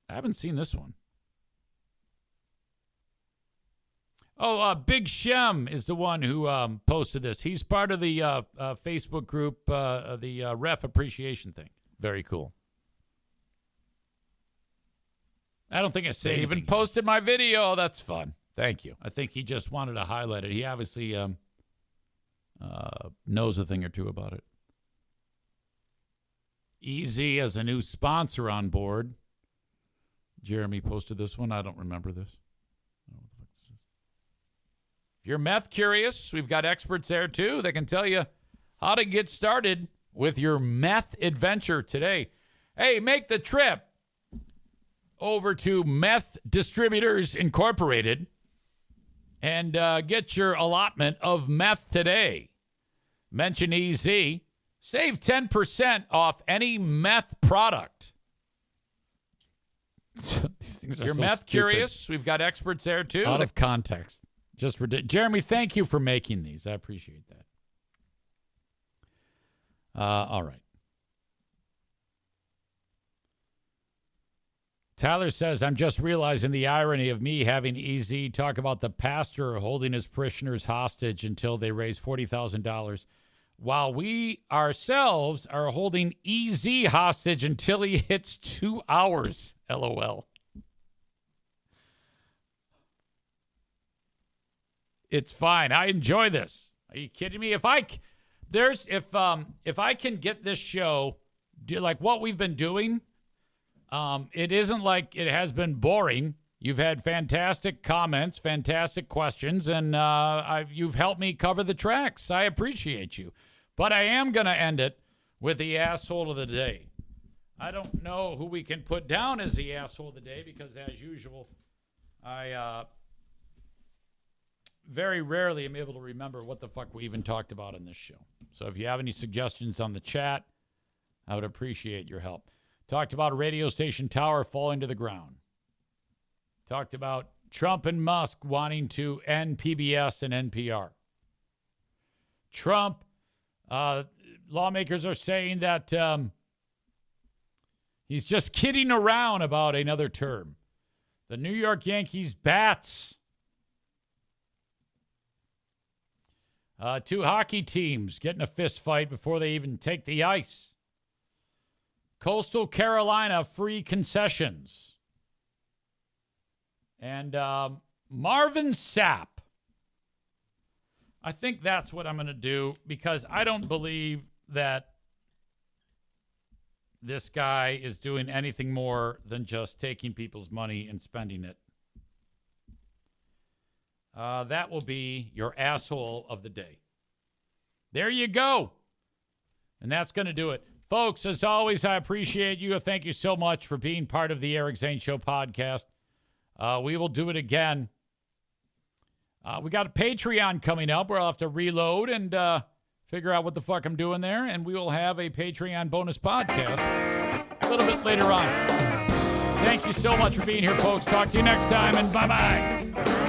I haven't seen this one. Oh, Big Shem is the one who posted this. He's part of the Facebook group, the ref appreciation thing. Very cool. I don't think I even posted my video. That's fun. Thank you. I think he just wanted to highlight it. He obviously knows a thing or two about it. Easy as a new sponsor on board. Jeremy posted this one. I don't remember this. If you're meth curious, we've got experts there too that can tell you how to get started with your meth adventure today. Hey, make the trip over to Meth Distributors Incorporated and get your allotment of meth today. Mention EZ. Save 10% off any meth product. These things are You're so meth stupid. curious. We've got experts there too. Out of context. Just Jeremy, thank you for making these. I appreciate that. All right. Tyler says, I'm just realizing the irony of me having EZ talk about the pastor holding his parishioners hostage until they raise $40,000, while we ourselves are holding EZ hostage until he hits 2 hours. LOL. It's fine. I enjoy this. Are you kidding me? If I can get this show like what we've been doing, it isn't like it has been boring. You've had fantastic comments, fantastic questions, and you've helped me cover the tracks. I appreciate you. But I am going to end it with the asshole of the day. I don't know who we can put down as the asshole of the day because, as usual, I very rarely am able to remember what the fuck we even talked about in this show. So if you have any suggestions on the chat, I would appreciate your help. Talked about a radio station tower falling to the ground. Talked about Trump and Musk wanting to end PBS and NPR. Trump, lawmakers are saying that he's just kidding around about another term. The New York Yankees bats. 2 hockey teams getting a fist fight before they even take the ice. Coastal Carolina free concessions. And Marvin Sapp. I think that's what I'm going to do because I don't believe that this guy is doing anything more than just taking people's money and spending it. That will be your asshole of the day. There you go. And that's going to do it. Folks, as always, I appreciate you. Thank you so much for being part of the Eric Zane Show podcast. We will do it again. We got a Patreon coming up where I'll have to reload and figure out what the fuck I'm doing there. And we will have a Patreon bonus podcast a little bit later on. Thank you so much for being here, folks. Talk to you next time, and bye-bye.